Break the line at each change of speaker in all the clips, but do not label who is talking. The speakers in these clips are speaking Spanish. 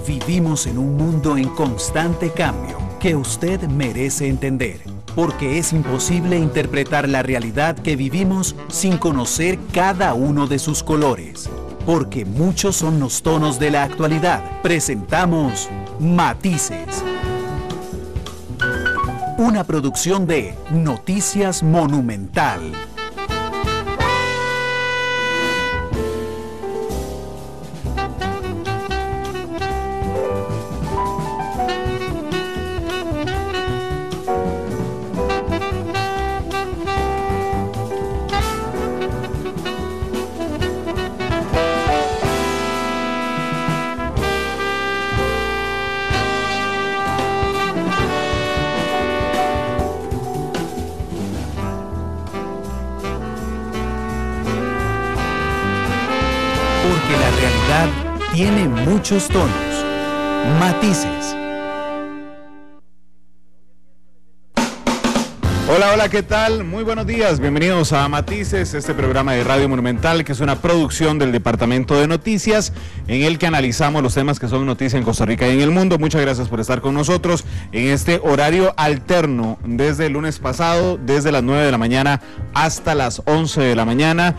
Vivimos en un mundo en constante cambio que usted merece entender, porque es imposible interpretar la realidad que vivimos sin conocer cada uno de sus colores. Porque muchos son los tonos de la actualidad. Presentamos Matices. Una producción de Noticias Monumental. Porque la realidad tiene muchos tonos. Matices.
Hola, hola, ¿qué tal? Muy buenos días, bienvenidos a Matices, este programa de Radio Monumental que es una producción del Departamento de Noticias en el que analizamos los temas que son noticia en Costa Rica y en el mundo. Muchas gracias por estar con nosotros en este horario alterno desde el lunes pasado, desde las 9 de la mañana hasta las 11 de la mañana,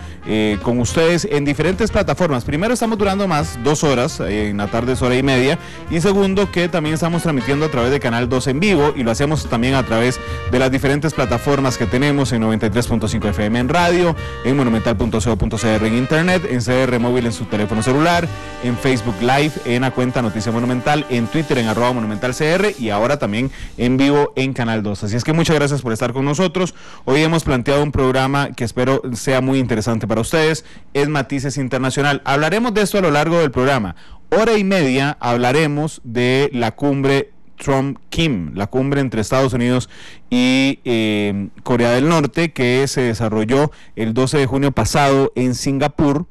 con ustedes en diferentes plataformas. Primero, estamos durando más, 2 horas, en la tarde es hora y media, y segundo, que también estamos transmitiendo a través de Canal 2 en vivo y lo hacemos también a través de las diferentes plataformas que tenemos en 93.5 FM en radio, en monumental.co.cr en internet, en CR móvil en su teléfono celular, en Facebook Live, en la cuenta Noticia Monumental, en Twitter en @monumentalcr y ahora también en vivo en Canal 2. Así es que muchas gracias por estar con nosotros. Hoy hemos planteado un programa que espero sea muy interesante para ustedes, es Matices Internacional. Hablaremos de esto a lo largo del programa. Hora y media hablaremos de la cumbre Trump-Kim, la cumbre entre Estados Unidos y Corea del Norte, que se desarrolló el 12 de junio pasado en Singapur,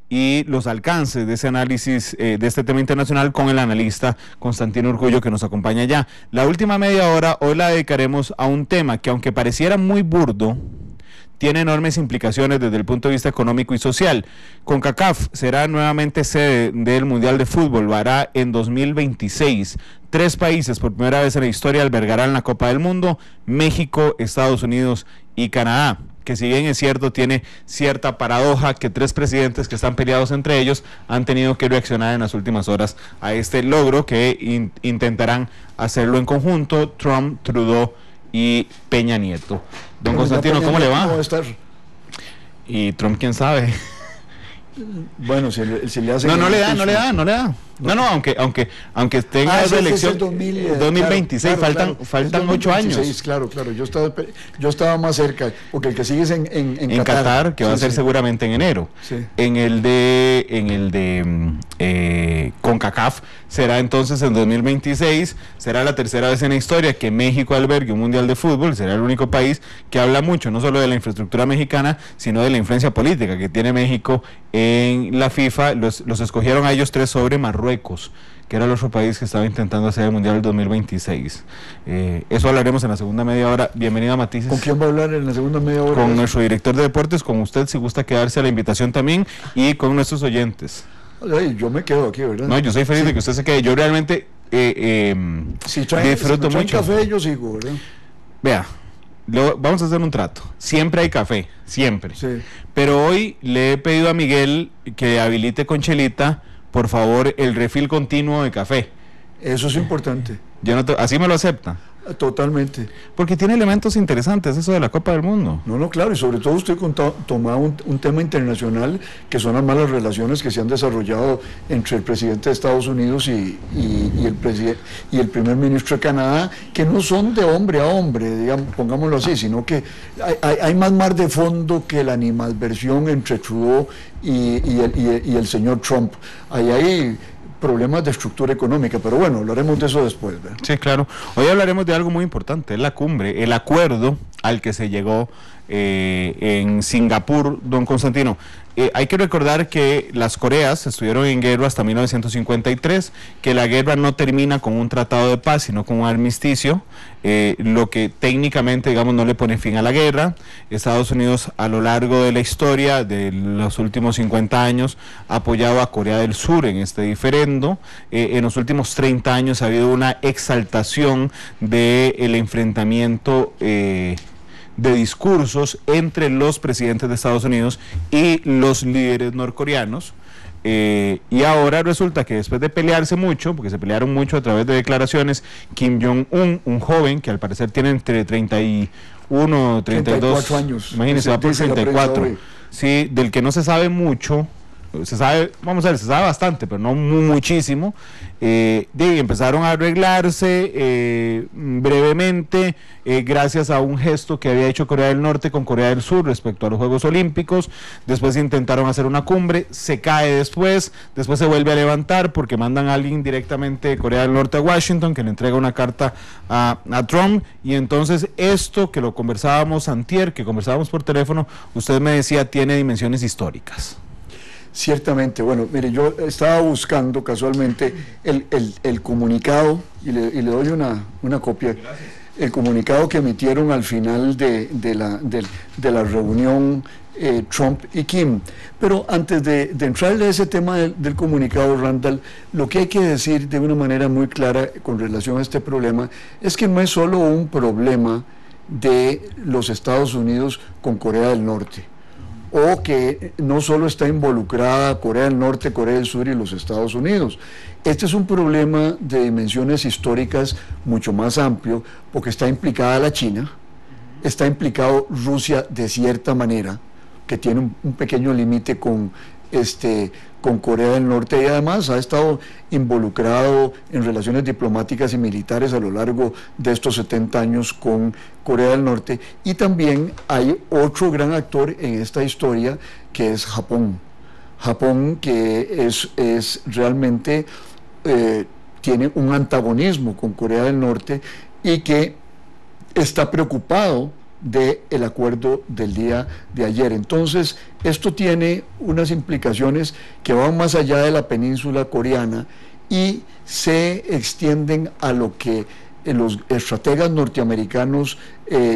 y los alcances de ese análisis de este tema internacional con el analista Constantino Urcullo, que nos acompaña ya. La última media hora hoy la dedicaremos a un tema que, aunque pareciera muy burdo, tiene enormes implicaciones desde el punto de vista económico y social. CONCACAF será nuevamente sede del Mundial de Fútbol, lo hará en 2026. 3 países por primera vez en la historia albergarán la Copa del Mundo: México, Estados Unidos y Canadá, que si bien es cierto, tiene cierta paradoja que 3 presidentes que están peleados entre ellos han tenido que reaccionar en las últimas horas a este logro, que intentarán hacerlo en conjunto: Trump, Trudeau y Peña Nieto. Don Constantino, ¿cómo le va?
¿Cómo va a estar?
Y Trump, ¿quién sabe?
Bueno, si le hace...
No le da. No, aunque tenga esa elección 2026,
claro,
faltan 8 años.
Claro, yo estaba más cerca, porque el que sigue es en
Qatar, que va a ser seguramente en enero.
Sí.
En el de CONCACAF será entonces en 2026, será la tercera vez en la historia que México albergue un mundial de fútbol, será el único país que habla mucho, no solo de la infraestructura mexicana, sino de la influencia política que tiene México en la FIFA. Los escogieron a ellos 3 sobre Marruecos, que era el otro país que estaba intentando hacer el Mundial del 2026. Eso hablaremos en la segunda media hora. Bienvenido a Matices.
¿Con quién va a hablar en la segunda media hora?
Con nuestro director de deportes, con usted, si gusta quedarse a la invitación también, y con nuestros oyentes.
Ay, yo me quedo aquí, ¿verdad?
No, yo soy feliz de que usted se quede. Yo realmente
si
disfruto mucho.
Café, yo sigo, ¿verdad?
Vea, vamos a hacer un trato. Siempre hay café, siempre.
Sí.
Pero hoy le he pedido a Miguel que habilite con Chelita, por favor, el refill continuo de café.
Eso es importante.
¿Así me lo acepta?
Totalmente.
Porque tiene elementos interesantes eso de la Copa del Mundo.
No, claro, y sobre todo usted tomaba un tema internacional, que son las malas relaciones que se han desarrollado entre el presidente de Estados Unidos y el primer ministro de Canadá, que no son de hombre a hombre, digamos, pongámoslo así, sino que hay más mar de fondo que la animadversión entre Trudeau y el señor Trump. Hay problemas de estructura económica, pero bueno, hablaremos de eso después, ¿verdad?
Sí, claro. Hoy hablaremos de algo muy importante, es la cumbre, el acuerdo al que se llegó en Singapur, don Constantino. Hay que recordar que las Coreas estuvieron en guerra hasta 1953, que la guerra no termina con un tratado de paz, sino con un armisticio, lo que técnicamente, digamos, no le pone fin a la guerra. Estados Unidos, a lo largo de la historia de los últimos 50 años, ha apoyado a Corea del Sur en este diferendo. En los últimos 30 años ha habido una exaltación del enfrentamiento de discursos entre los presidentes de Estados Unidos y los líderes norcoreanos, y ahora resulta que después de pelearse mucho, porque se pelearon mucho a través de declaraciones, Kim Jong-un, un joven que al parecer tiene entre 31 32
años,
imagínense, va por 34, sí, del que no se sabe mucho. Se sabe, vamos a ver, se sabe bastante, pero no muchísimo. Empezaron a arreglarse brevemente, gracias a un gesto que había hecho Corea del Norte con Corea del Sur respecto a los Juegos Olímpicos. Después intentaron hacer una cumbre, se cae después se vuelve a levantar porque mandan a alguien directamente de Corea del Norte a Washington, que le entrega una carta a Trump, y entonces esto que lo conversábamos antier, que conversábamos por teléfono, usted me decía, tiene dimensiones históricas.
Ciertamente, bueno, mire, yo estaba buscando casualmente el comunicado, y le doy una copia. Gracias. El comunicado que emitieron al final de la reunión Trump y Kim. Pero antes de entrarle a ese tema del comunicado, Randall, lo que hay que decir de una manera muy clara con relación a este problema es que no es solo un problema de los Estados Unidos con Corea del Norte, o que no solo está involucrada Corea del Norte, Corea del Sur y los Estados Unidos. Este es un problema de dimensiones históricas mucho más amplio, porque está implicada la China, está implicado Rusia de cierta manera, que tiene un pequeño límite con Corea del Norte, y además ha estado involucrado en relaciones diplomáticas y militares a lo largo de estos 70 años con Corea del Norte. Y también hay otro gran actor en esta historia, que es Japón. Japón, que es realmente tiene un antagonismo con Corea del Norte y que está preocupado del acuerdo del día de ayer. Entonces, esto tiene unas implicaciones que van más allá de la península coreana y se extienden a lo que los estrategas norteamericanos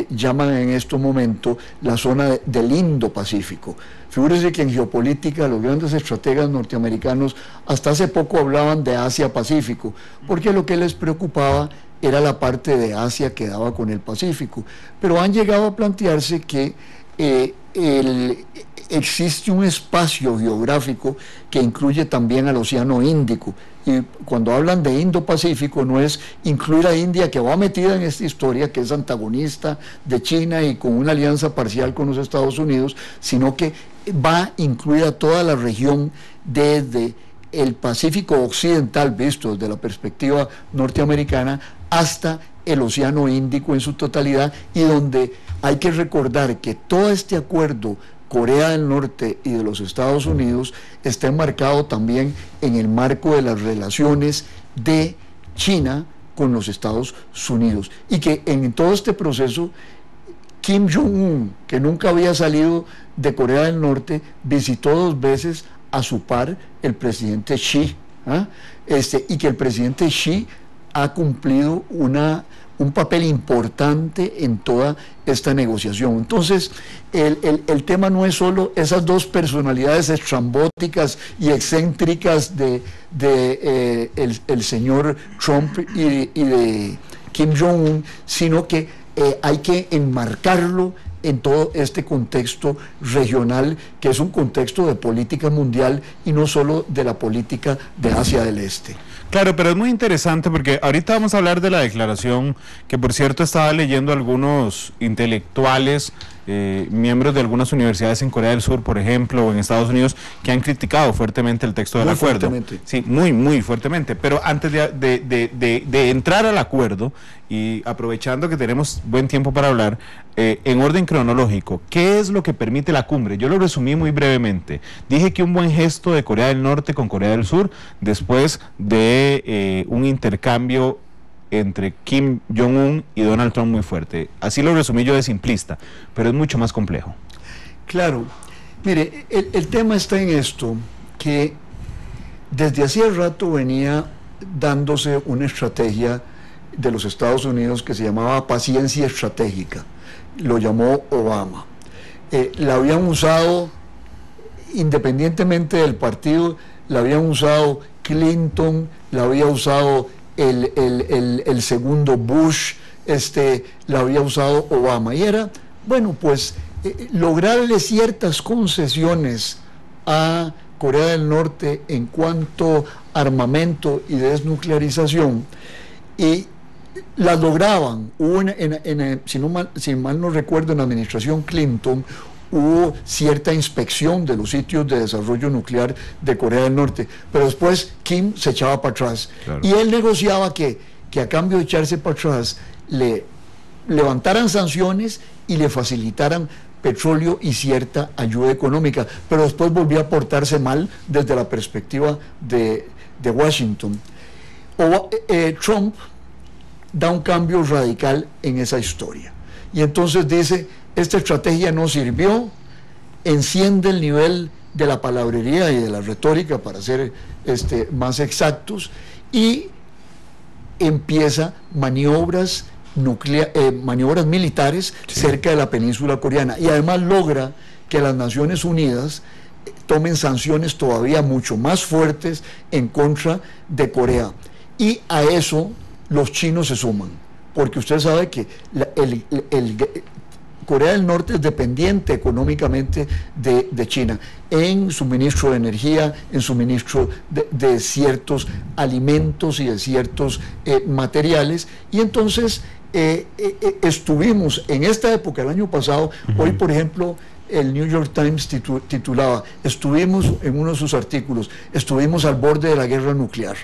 llaman en este momento la zona del Indo-Pacífico. Figúrese que en geopolítica los grandes estrategas norteamericanos hasta hace poco hablaban de Asia-Pacífico, porque lo que les preocupaba era la parte de Asia que daba con el Pacífico, pero han llegado a plantearse que existe un espacio geográfico que incluye también al Océano Índico, y cuando hablan de Indo-Pacífico no es incluir a India, que va metida en esta historia, que es antagonista de China y con una alianza parcial con los Estados Unidos, sino que va a incluir a toda la región desde el Pacífico Occidental, visto desde la perspectiva norteamericana, hasta el Océano Índico en su totalidad, y donde hay que recordar que todo este acuerdo Corea del Norte y de los Estados Unidos está enmarcado también en el marco de las relaciones de China con los Estados Unidos, y que en todo este proceso Kim Jong-un, que nunca había salido de Corea del Norte, visitó 2 veces a su par, el presidente Xi, y que el presidente Xi ha cumplido un papel importante en toda esta negociación. Entonces, el tema no es solo esas 2 personalidades estrambóticas y excéntricas el señor Trump y de Kim Jong-un, sino que hay que enmarcarlo en todo este contexto regional, que es un contexto de política mundial y no solo de la política de Asia del Este.
Claro, pero es muy interesante porque ahorita vamos a hablar de la declaración, que por cierto estaba leyendo algunos intelectuales, miembros de algunas universidades en Corea del Sur, por ejemplo, o en Estados Unidos, que han criticado fuertemente el texto del acuerdo. Fuertemente. Sí, muy fuertemente. Pero antes de entrar al acuerdo, y aprovechando que tenemos buen tiempo para hablar, en orden cronológico, ¿qué es lo que permite la cumbre? Yo lo resumí muy brevemente. Dije que un buen gesto de Corea del Norte con Corea del Sur, después de un intercambio entre Kim Jong-un y Donald Trump muy fuerte. Así lo resumí yo de simplista, pero es mucho más complejo.
Claro, mire, el tema está en esto, que desde hacía rato venía dándose una estrategia de los Estados Unidos que se llamaba paciencia estratégica, lo llamó Obama. La habían usado, independientemente del partido, la habían usado Clinton, la había usado el segundo Bush, la había usado Obama, y era, bueno, pues lograrle ciertas concesiones a Corea del Norte en cuanto a armamento y desnuclearización, y las lograban. Hubo si mal no recuerdo, en la administración Clinton hubo cierta inspección de los sitios de desarrollo nuclear de Corea del Norte, pero después Kim se echaba para atrás, claro. Y él negociaba que a cambio de echarse para atrás le levantaran sanciones y le facilitaran petróleo y cierta ayuda económica, pero después volvió a portarse mal desde la perspectiva de Washington. Trump da un cambio radical en esa historia, y entonces dice: esta estrategia no sirvió, enciende el nivel de la palabrería y de la retórica, para ser más exactos, y empieza maniobras militares, sí, cerca de la península coreana, y además logra que las Naciones Unidas tomen sanciones todavía mucho más fuertes en contra de Corea, y a eso los chinos se suman, porque usted sabe que Corea del Norte es dependiente económicamente de China, en suministro de energía, en suministro de ciertos alimentos y de ciertos materiales, y entonces estuvimos en esta época, el año pasado, hoy por ejemplo, el New York Times titulaba, estuvimos, en uno de sus artículos, estuvimos al borde de la guerra nuclear,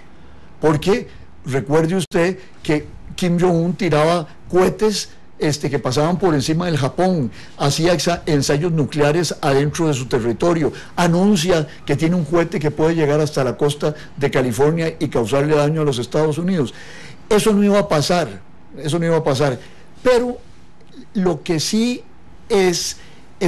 porque recuerde usted que Kim Jong-un tiraba cohetes que pasaban por encima del Japón, hacía ensayos nucleares adentro de su territorio, anuncia que tiene un cohete que puede llegar hasta la costa de California y causarle daño a los Estados Unidos. Eso no iba a pasar, pero lo que sí es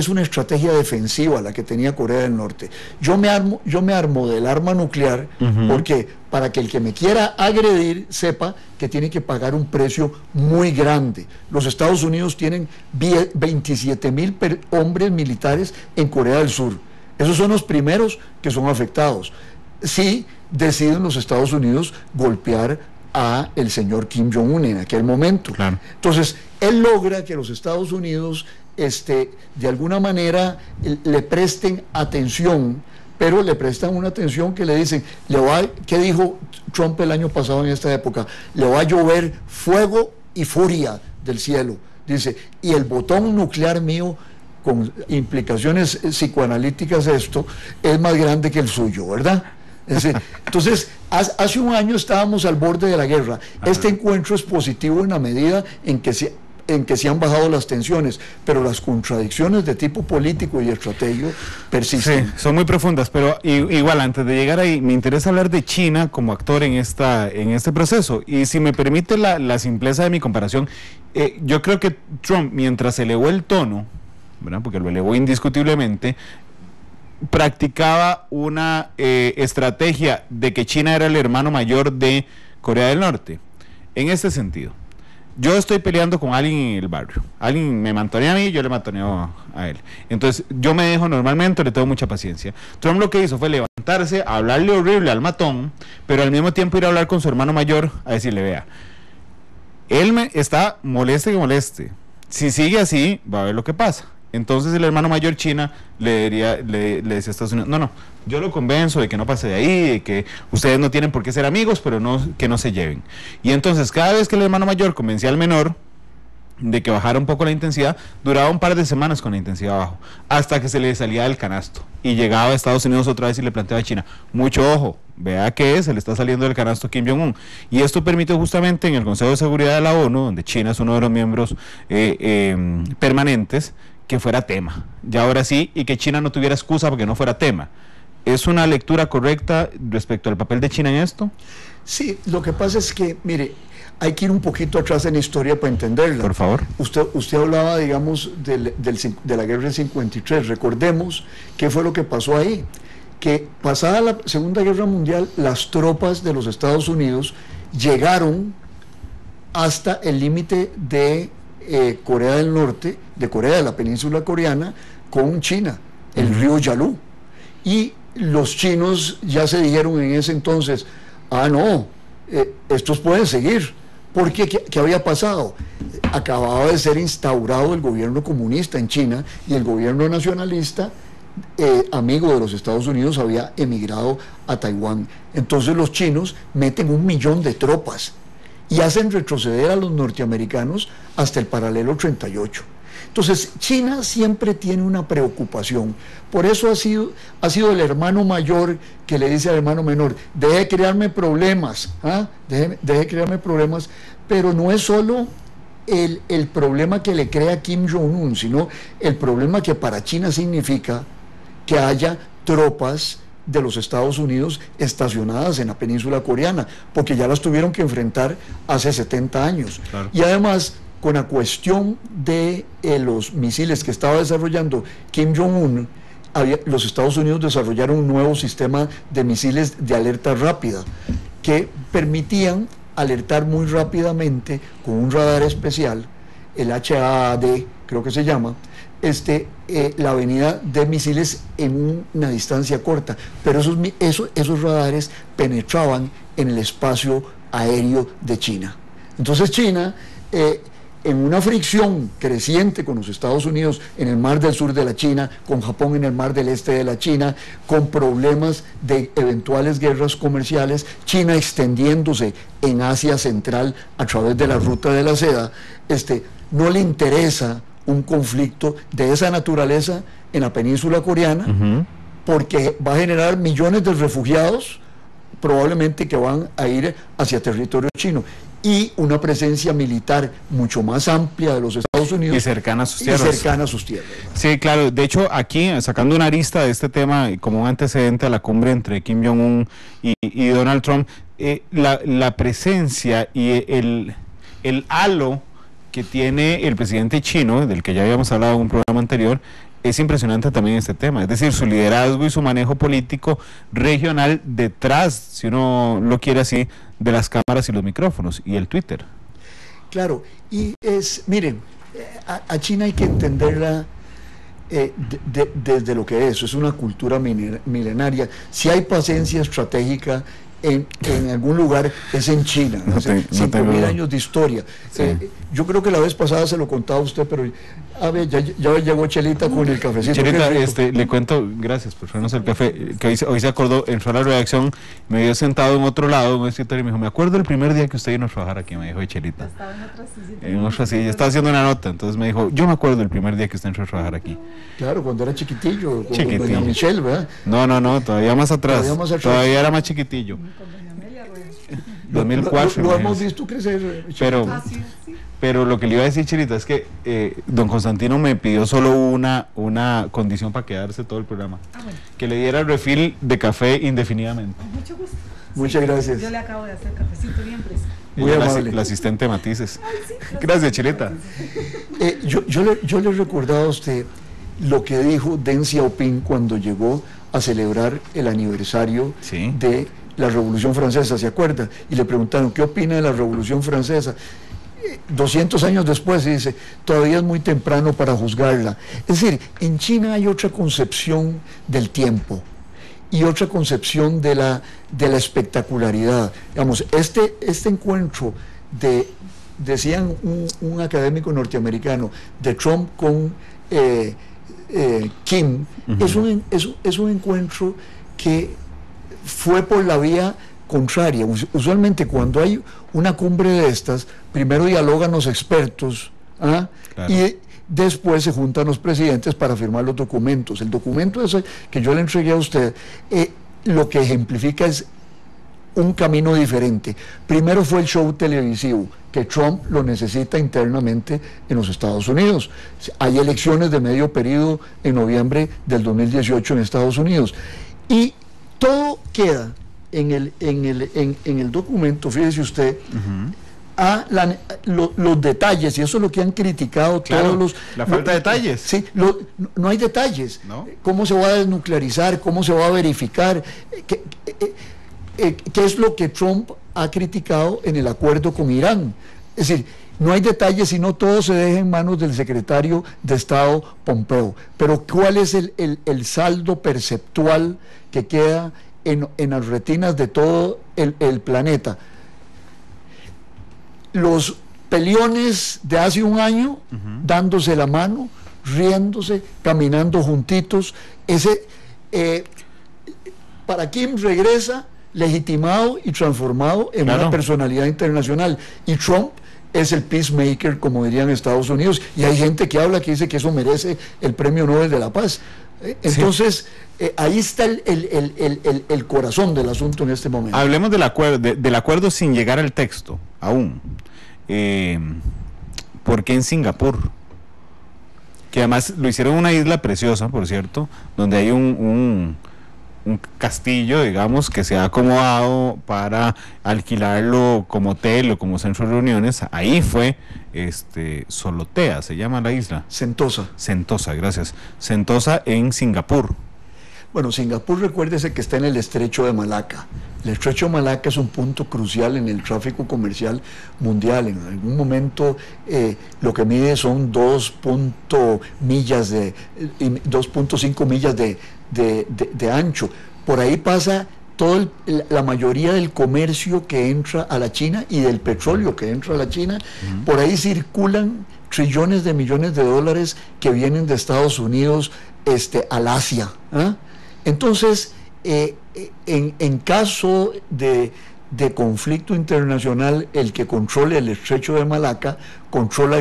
una estrategia defensiva la que tenía Corea del Norte. Yo me armo del arma nuclear, porque para que el que me quiera agredir sepa que tiene que pagar un precio muy grande. Los Estados Unidos tienen 27,000 hombres militares en Corea del Sur. Esos son los primeros que son afectados si deciden los Estados Unidos golpear a el señor Kim Jong-un en aquel momento. Claro. Entonces, él logra que los Estados Unidos de alguna manera le presten atención, pero le prestan una atención que le dicen, ¿qué dijo Trump el año pasado en esta época? Le va a llover fuego y furia del cielo, dice, y el botón nuclear mío, con implicaciones psicoanalíticas es más grande que el suyo, ¿verdad? Entonces, hace un año estábamos al borde de la guerra. Este encuentro es positivo en la medida en que se han bajado las tensiones, pero las contradicciones de tipo político y estratégico persisten.
Sí, son muy profundas, pero igual, antes de llegar ahí, me interesa hablar de China como actor en este proceso, y si me permite la simpleza de mi comparación, yo creo que Trump, mientras elevó el tono, ¿verdad?, porque lo elevó indiscutiblemente, practicaba una estrategia de que China era el hermano mayor de Corea del Norte. En este sentido, yo estoy peleando con alguien en el barrio, alguien me mantonea a mí, yo le mantoneo a él, entonces yo me dejo normalmente, le tengo mucha paciencia. Trump lo que hizo fue levantarse, hablarle horrible al matón, pero al mismo tiempo ir a hablar con su hermano mayor a decirle, vea, él me está moleste que moleste, si sigue así va a ver lo que pasa. Entonces el hermano mayor China le decía a Estados Unidos, no, yo lo convenzo de que no pase de ahí, de que ustedes no tienen por qué ser amigos, pero que no se lleven. Y entonces cada vez que el hermano mayor convencía al menor de que bajara un poco la intensidad, duraba un par de semanas con la intensidad abajo, hasta que se le salía del canasto y llegaba a Estados Unidos otra vez y le planteaba a China, mucho ojo, vea que se le está saliendo del canasto Kim Jong-un. Y esto permite justamente en el Consejo de Seguridad de la ONU, donde China es uno de los miembros permanentes, que fuera tema, ya ahora sí, y que China no tuviera excusa porque no fuera tema. ¿Es una lectura correcta respecto al papel de China en esto?
Sí, lo que pasa es que, mire, hay que ir un poquito atrás en la historia para entenderla.
Por favor.
Usted hablaba, digamos, de la guerra del 53. Recordemos qué fue lo que pasó ahí. Que pasada la Segunda Guerra Mundial, las tropas de los Estados Unidos llegaron hasta el límite de Corea del Norte, de Corea, de la península coreana, con China, el río Yalu. Y los chinos ya se dijeron en ese entonces, no, estos pueden seguir. Porque ¿qué había pasado? Acababa de ser instaurado el gobierno comunista en China y el gobierno nacionalista, amigo de los Estados Unidos, había emigrado a Taiwán. Entonces los chinos meten 1 millón de tropas y hacen retroceder a los norteamericanos hasta el paralelo 38. Entonces China siempre tiene una preocupación. Por eso ha sido el hermano mayor que le dice al hermano menor, deje de crearme problemas, deje de crearme problemas, pero no es solo el problema que le crea Kim Jong-un, sino el problema que para China significa que haya tropas de los Estados Unidos estacionadas en la península coreana, porque ya las tuvieron que enfrentar hace 70 años. Claro. Y además, con la cuestión de los misiles que estaba desarrollando Kim Jong-un, los Estados Unidos desarrollaron un nuevo sistema de misiles de alerta rápida que permitían alertar muy rápidamente con un radar especial, el HAAD, creo que se llama, la venida de misiles en una distancia corta, pero esos radares penetraban en el espacio aéreo de China. Entonces China, en una fricción creciente con los Estados Unidos en el mar del sur de la China, con Japón en el mar del este de la China, con problemas de eventuales guerras comerciales, China extendiéndose en Asia Central a través de la ruta de la seda, no le interesa un conflicto de esa naturaleza en la península coreana, porque va a generar millones de refugiados, probablemente que van a ir hacia territorio chino, y una presencia militar mucho más amplia de los Estados Unidos
y cercana a sus tierras. Sí, claro. De hecho, aquí, sacando una arista de este tema como un antecedente a la cumbre entre Kim Jong-un y Donald Trump, la presencia y el halo que tiene el presidente chino, del que ya habíamos hablado en un programa anterior, es impresionante también este tema, es decir, su liderazgo y su manejo político regional detrás, si uno lo quiere así, de las cámaras y los micrófonos y el Twitter.
Claro, y miren, a China hay que entenderla desde lo que es una cultura milenaria. Si hay paciencia estratégica en algún lugar, es en China, 5.000 años de historia. Sí. Yo creo que la vez pasada se lo contaba a usted, pero a ver, ya llegó Chelita con el cafecito.
Chelita, le cuento, gracias por traernos el café, que hoy se acordó, entró a la redacción, me vio sentado en otro lado, en un escritorio, y me dijo, me acuerdo el primer día que usted vino a trabajar aquí, me dijo Chelita. Estaba en otra silla, estaba haciendo una nota, entonces me dijo, yo me acuerdo el primer día que usted entró a trabajar aquí.
Claro, cuando era chiquitillo, con doña Michelle, ¿verdad?
No, todavía más atrás, todavía era más chiquitillo. 2004.
Lo hemos visto crecer.
Pero lo que le iba a decir, Chelita, es que don Constantino me pidió solo una condición para quedarse todo el programa. Bueno. Que le diera el refil de café indefinidamente.
Mucho gusto.
Muchas gracias.
Yo le acabo de hacer cafecito bien fresco.
Muy amable.
La asistente de Matices. Ay, sí, gracias, Chelita.
Yo le recordaba a usted lo que dijo Deng Xiaoping cuando llegó a celebrar el aniversario de la Revolución Francesa, ¿se acuerda? Y le preguntaron, ¿qué opina de la Revolución Francesa? 200 años después, y dice, todavía es muy temprano para juzgarla. Es decir, en China hay otra concepción del tiempo y otra concepción de la espectacularidad. Digamos, este encuentro decían un académico norteamericano, de Trump con Kim, es un encuentro que fue por la vía contraria. Usualmente cuando hay una cumbre de estas, primero dialogan los expertos, claro, y después se juntan los presidentes para firmar los documentos. El documento ese que yo le entregué a usted, lo que ejemplifica es un camino diferente. Primero fue el show televisivo, que Trump lo necesita internamente en los Estados Unidos. Hay elecciones de medio periodo en noviembre del 2018 en Estados Unidos. Y todo queda en el documento, fíjese usted, los detalles, y eso es lo que han criticado todos
la falta de detalles.
Sí, no hay detalles.
¿No?
¿Cómo se va a desnuclearizar? ¿Cómo se va a verificar? ¿Qué es lo que Trump ha criticado en el acuerdo con Irán? Es decir, no hay detalles, sino todo se deja en manos del secretario de Estado Pompeo. Pero ¿cuál es el saldo perceptual que queda en las retinas de todo el planeta? Los peleones de hace un año, dándose la mano, riéndose, caminando juntitos. Para Kim regresa legitimado y transformado en una personalidad internacional, y Trump es el peacemaker, como dirían en Estados Unidos, y hay gente que habla que dice que eso merece el Premio Nobel de la Paz. Entonces, ahí está el corazón del asunto en este momento.
Hablemos del acuerdo sin llegar al texto, aún. ¿Por qué en Singapur? Que además lo hicieron en una isla preciosa, por cierto, donde hay un castillo, digamos, que se ha acomodado para alquilarlo como hotel o como centro de reuniones. Ahí fue Solotea, se llama la isla. Sentosa, gracias. Sentosa en Singapur.
Bueno, Singapur, recuérdese que está en el estrecho de Malaca. El estrecho de Malaca es un punto crucial en el tráfico comercial mundial. En algún momento lo que mide son 2.5 millas de ancho. Por ahí pasa la mayoría del comercio que entra a la China y del petróleo que entra a la China. Por ahí circulan trillones de millones de dólares que vienen de Estados Unidos al Asia. Entonces, en caso de conflicto internacional, el que controle el estrecho de Malaca controla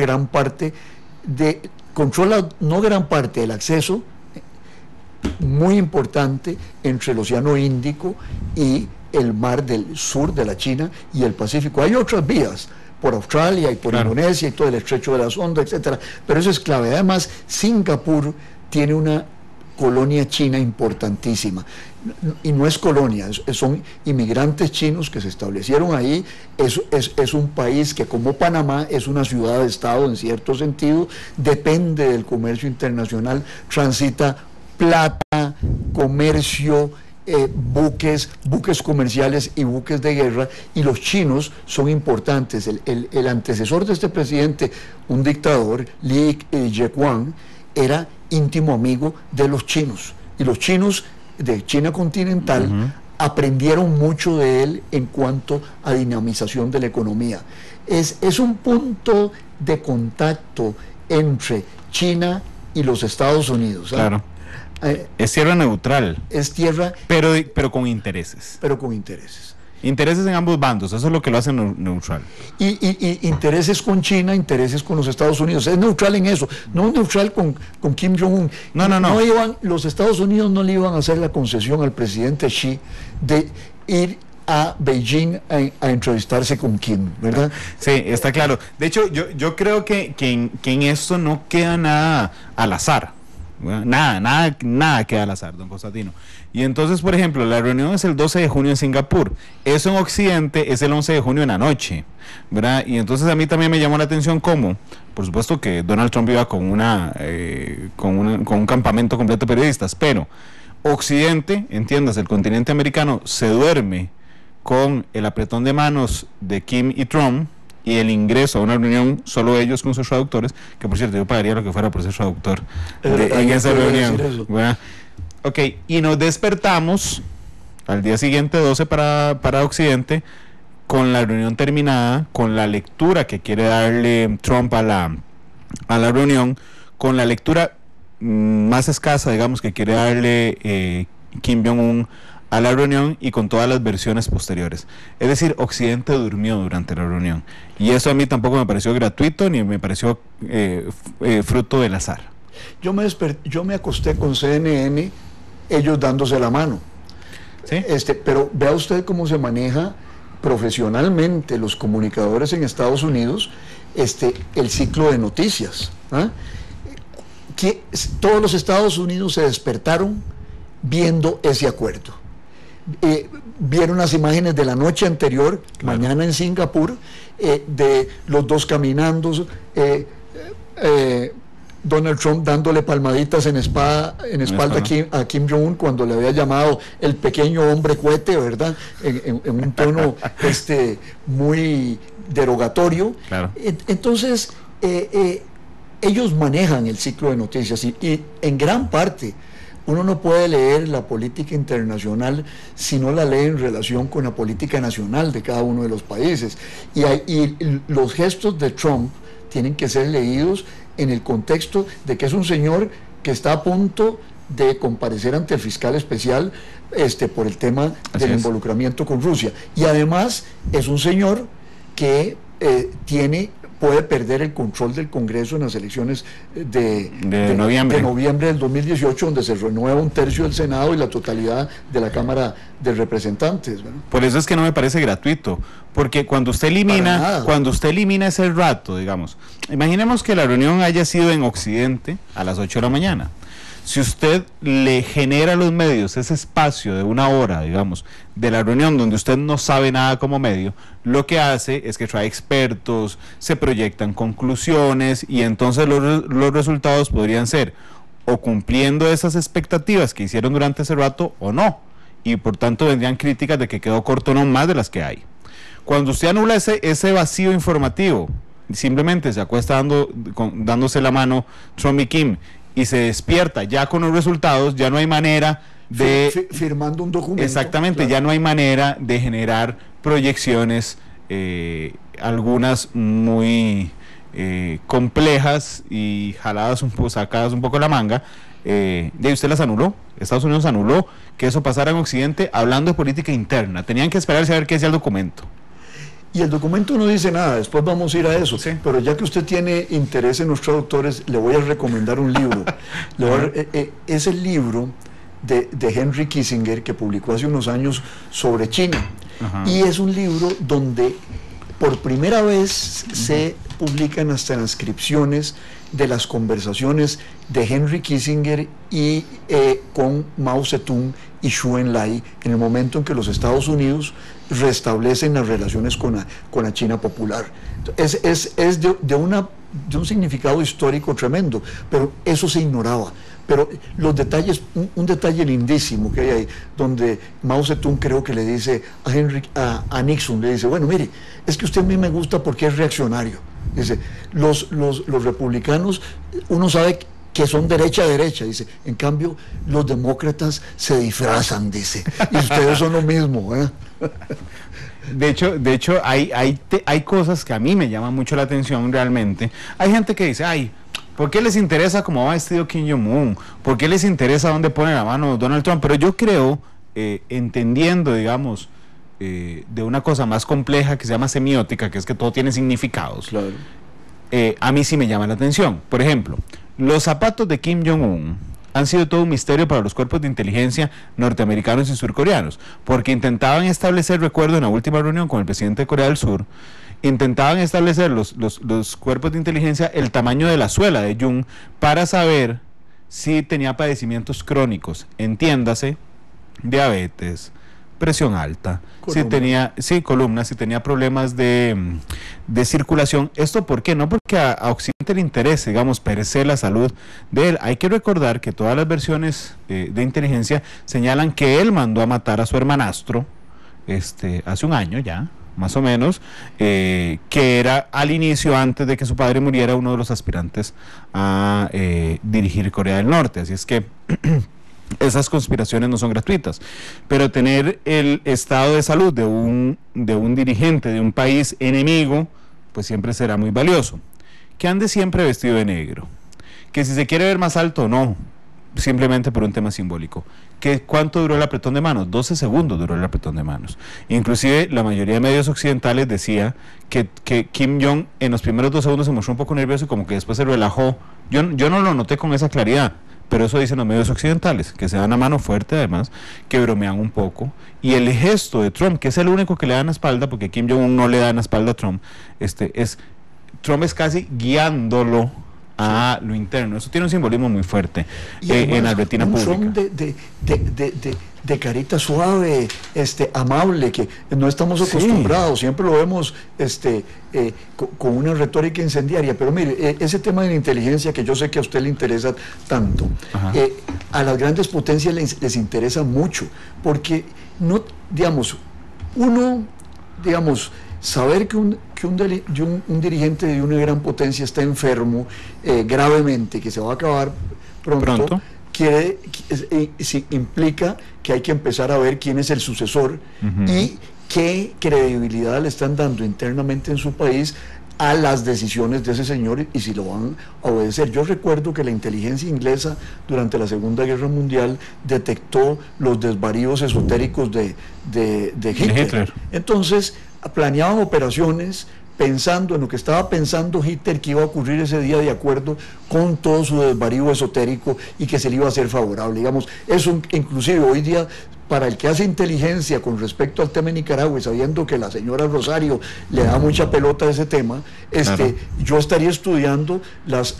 no gran parte del acceso muy importante entre el Océano Índico y el mar del sur de la China y el Pacífico. Hay otras vías por Australia y por Indonesia y todo el estrecho de la Sonda, etcétera, pero eso es clave. Además, Singapur tiene una colonia china importantísima, y no es colonia, son inmigrantes chinos que se establecieron ahí. Es un país que, como Panamá, es una ciudad-estado en cierto sentido, depende del comercio internacional, transita plata, comercio, buques comerciales y buques de guerra, y los chinos son importantes. El antecesor de este presidente, un dictador, Li Keqiang, era íntimo amigo de los chinos, y los chinos de China continental aprendieron mucho de él en cuanto a dinamización de la economía. Es un punto de contacto entre China y los Estados Unidos.
Claro. Es tierra neutral.
Es tierra...
Pero con intereses. Intereses en ambos bandos, eso es lo que lo hace neutral.
Y intereses con China, intereses con los Estados Unidos. Es neutral en eso, no es neutral con Kim Jong-un. No. Los Estados Unidos no le iban a hacer la concesión al presidente Xi de ir a Beijing a entrevistarse con Kim, ¿verdad?
Sí, está claro. De hecho, yo creo que en esto no queda nada al azar. Nada queda al azar, don Constantino. Y entonces, por ejemplo, la reunión es el 12 de junio en Singapur. Eso en Occidente es el 11 de junio en la noche, ¿verdad? Y entonces a mí también me llamó la atención cómo, por supuesto que Donald Trump iba con un campamento completo de periodistas, pero Occidente, entiéndase, el continente americano, se duerme con el apretón de manos de Kim y Trump, y el ingreso a una reunión solo ellos con sus traductores, que por cierto yo pagaría lo que fuera por ser traductor en esa reunión. Ok, y nos despertamos al día siguiente, 12 para Occidente, con la reunión terminada, con la lectura que quiere darle Trump a la reunión, con la lectura más escasa, digamos, que quiere darle Kim Jong-un a la reunión, y con todas las versiones posteriores. Es decir, Occidente durmió durante la reunión, y eso a mí tampoco me pareció gratuito ni me pareció fruto del azar.
Yo me acosté con CNN, ellos dándose la mano.
¿Sí?
Pero vea usted cómo se maneja profesionalmente los comunicadores en Estados Unidos el ciclo de noticias. Que todos los Estados Unidos se despertaron viendo ese acuerdo. Vieron las imágenes de la noche anterior, claro, mañana en Singapur, de los dos caminando, Donald Trump dándole palmaditas en espalda a Kim Jong-un cuando le había llamado el pequeño hombre cohete, ¿verdad? En un tono muy derogatorio. Claro. Entonces, ellos manejan el ciclo de noticias y en gran parte uno no puede leer la política internacional si no la lee en relación con la política nacional de cada uno de los países. Y los gestos de Trump tienen que ser leídos en el contexto de que es un señor que está a punto de comparecer ante el fiscal especial por el tema del involucramiento con Rusia. Y además es un señor que puede perder el control del Congreso en las elecciones de noviembre del 2018, donde se renueva un tercio del Senado y la totalidad de la Cámara de Representantes, ¿verdad?
Por eso es que no me parece gratuito, porque cuando usted elimina ese rato, digamos, imaginemos que la reunión haya sido en Occidente a las 8 de la mañana. Si usted le genera a los medios ese espacio de una hora, digamos, de la reunión donde usted no sabe nada como medio, lo que hace es que trae expertos, se proyectan conclusiones y entonces los resultados podrían ser o cumpliendo esas expectativas que hicieron durante ese rato o no. Y por tanto vendrían críticas de que quedó corto no más de las que hay. Cuando usted anula ese vacío informativo, simplemente se acuesta dándose la mano Trump y Kim, y se despierta ya con los resultados, ya no hay manera de...
Firmando un documento.
Exactamente, claro. Ya no hay manera de generar proyecciones, algunas muy complejas y sacadas un poco de la manga, y usted las anuló. Estados Unidos anuló que eso pasara en Occidente hablando de política interna. Tenían que esperarse a ver qué decía el documento.
Y el documento no dice nada, después vamos a ir a eso, sí. Pero ya que usted tiene interés en los traductores, le voy a recomendar un libro. Es el libro de Henry Kissinger, que publicó hace unos años sobre China. Ajá. Y es un libro donde por primera vez se publican las transcripciones de las conversaciones de Henry Kissinger y con Mao Zedong y Zhou Enlai en el momento en que los Estados Unidos restablecen las relaciones con la China popular. Es de un significado histórico tremendo, pero eso se ignoraba. Pero los detalles, un detalle lindísimo que hay ahí, donde Mao Zedong creo que le dice a Nixon, le dice, bueno, mire, es que usted a mí me gusta porque es reaccionario. Dice, los republicanos, uno sabe que son derecha, dice, en cambio los demócratas se disfrazan, dice, y ustedes son lo mismo, ¿eh?
De hecho hay cosas que a mí me llaman mucho la atención realmente. Hay gente que dice, ¿por qué les interesa cómo va vestido Kim Jong-un? ¿Por qué les interesa dónde pone la mano Donald Trump? Pero yo creo, entendiendo, digamos, de una cosa más compleja que se llama semiótica, que es que todo tiene significados, claro. A mí sí me llama la atención. Por ejemplo, los zapatos de Kim Jong-un han sido todo un misterio para los cuerpos de inteligencia norteamericanos y surcoreanos, porque intentaban establecer, recuerdo en la última reunión con el presidente de Corea del Sur, intentaban establecer los cuerpos de inteligencia el tamaño de la suela de Jung para saber si tenía padecimientos crónicos, entiéndase, diabetes, presión alta, columna, si tenía problemas de circulación. ¿Esto por qué? No porque a Occidente le interese, digamos, per se la salud de él. Hay que recordar que todas las versiones de inteligencia señalan que él mandó a matar a su hermanastro hace un año ya, más o menos, que era al inicio, antes de que su padre muriera, uno de los aspirantes a dirigir Corea del Norte. Así es que esas conspiraciones no son gratuitas, pero tener el estado de salud de un dirigente de un país enemigo, pues siempre será muy valioso. Que ande siempre vestido de negro, que si se quiere ver más alto o no, simplemente por un tema simbólico. ¿Cuánto duró el apretón de manos? 12 segundos duró el apretón de manos. Inclusive la mayoría de medios occidentales decía que Kim Jong en los primeros 2 segundos se mostró un poco nervioso y como que después se relajó. Yo no lo noté con esa claridad, pero eso dicen los medios occidentales, que se dan a mano fuerte además, que bromean un poco. Y el gesto de Trump, que es el único que le da en la espalda, porque Kim Jong-un no le da en la espalda a Trump, Trump es casi guiándolo a lo interno. Eso tiene un simbolismo muy fuerte en la retina pública.
Son de carita suave, amable, que no estamos acostumbrados, siempre lo vemos con una retórica incendiaria. Pero mire, ese tema de la inteligencia, que yo sé que a usted le interesa tanto, a las grandes potencias les interesa mucho, porque no, digamos, saber que un dirigente de una gran potencia está enfermo gravemente, que se va a acabar pronto. Implica que hay que empezar a ver quién es el sucesor y qué credibilidad le están dando internamente en su país a las decisiones de ese señor y si lo van a obedecer. Yo recuerdo que la inteligencia inglesa durante la Segunda Guerra Mundial detectó los desvaríos esotéricos de Hitler. Entonces planeaban operaciones pensando en lo que estaba pensando Hitler que iba a ocurrir ese día, de acuerdo con todo su desvarío esotérico, y que se le iba a hacer favorable. Digamos, eso inclusive hoy día, para el que hace inteligencia con respecto al tema de Nicaragua, y sabiendo que la señora Rosario le da mucha pelota a ese tema, yo estaría estudiando las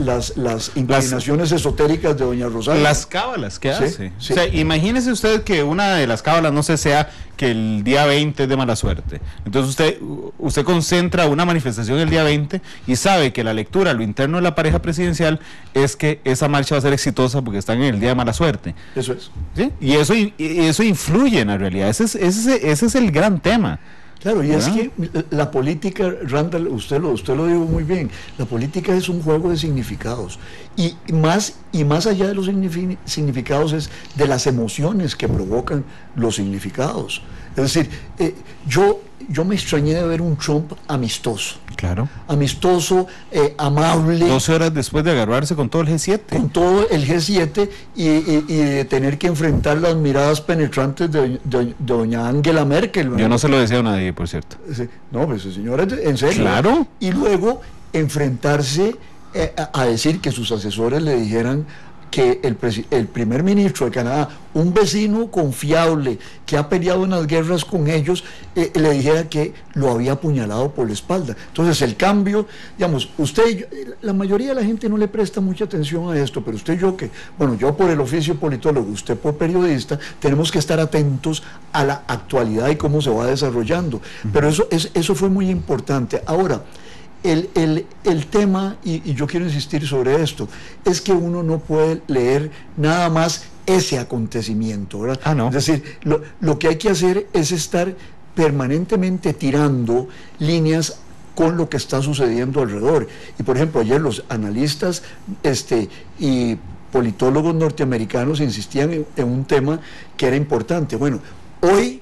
inclinaciones esotéricas de doña Rosario.
Las cábalas que hace. Sí. O sea, imagínese usted que una de las cábalas, no sé, sea que el día 20 es de mala suerte. Entonces usted concentra una manifestación el día 20 y sabe que la lectura, lo interno de la pareja presidencial, es que esa marcha va a ser exitosa porque están en el día de mala suerte.
Eso es.
¿Sí? Y eso influye en la realidad. Ese es el gran tema.
Claro, y es que la política, Randall, usted lo dijo muy bien, la política es un juego de significados, y más allá de los significados es de las emociones que provocan los significados. Es decir, yo me extrañé de ver un Trump amistoso.
Claro.
Amistoso, amable.
12 horas después de agarrarse con todo el G7.
Con todo el G7 y de tener que enfrentar las miradas penetrantes de doña Angela Merkel, ¿verdad?
Yo no se lo deseo a nadie, por cierto.
No, pues señora, en serio.
Claro.
Y luego enfrentarse a decir que sus asesores le dijeran que el primer ministro de Canadá, un vecino confiable que ha peleado en las guerras con ellos, le dijera que lo había apuñalado por la espalda. Entonces el cambio, digamos, la mayoría de la gente no le presta mucha atención a esto, pero usted y yo, yo por el oficio politólogo, usted por periodista, tenemos que estar atentos a la actualidad y cómo se va desarrollando. Pero eso fue muy importante. Ahora, el tema, y yo quiero insistir sobre esto, es que uno no puede leer nada más ese acontecimiento, ¿verdad?
No.
Es decir, lo que hay que hacer es estar permanentemente tirando líneas con lo que está sucediendo alrededor. Y por ejemplo, ayer los analistas y politólogos norteamericanos insistían en un tema que era importante. Bueno, hoy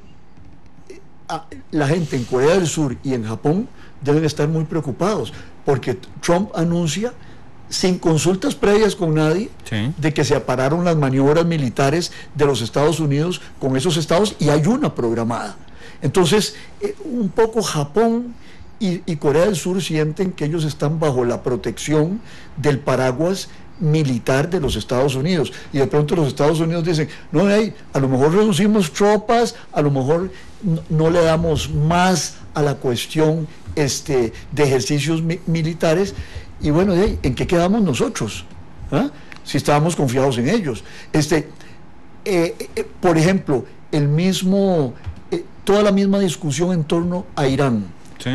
la gente en Corea del Sur y en Japón deben estar muy preocupados, porque Trump anuncia, sin consultas previas con nadie, de que se pararon las maniobras militares de los Estados Unidos con esos estados, y hay una programada. Entonces, un poco Japón y Corea del Sur sienten que ellos están bajo la protección del paraguas militar de los Estados Unidos, y de pronto los Estados Unidos dicen, no, a lo mejor reducimos tropas, a lo mejor no le damos más a la cuestión de ejercicios militares, y bueno, ¿en qué quedamos nosotros? Si estábamos confiados en ellos. Por ejemplo, toda la misma discusión en torno a Irán.
¿Sí?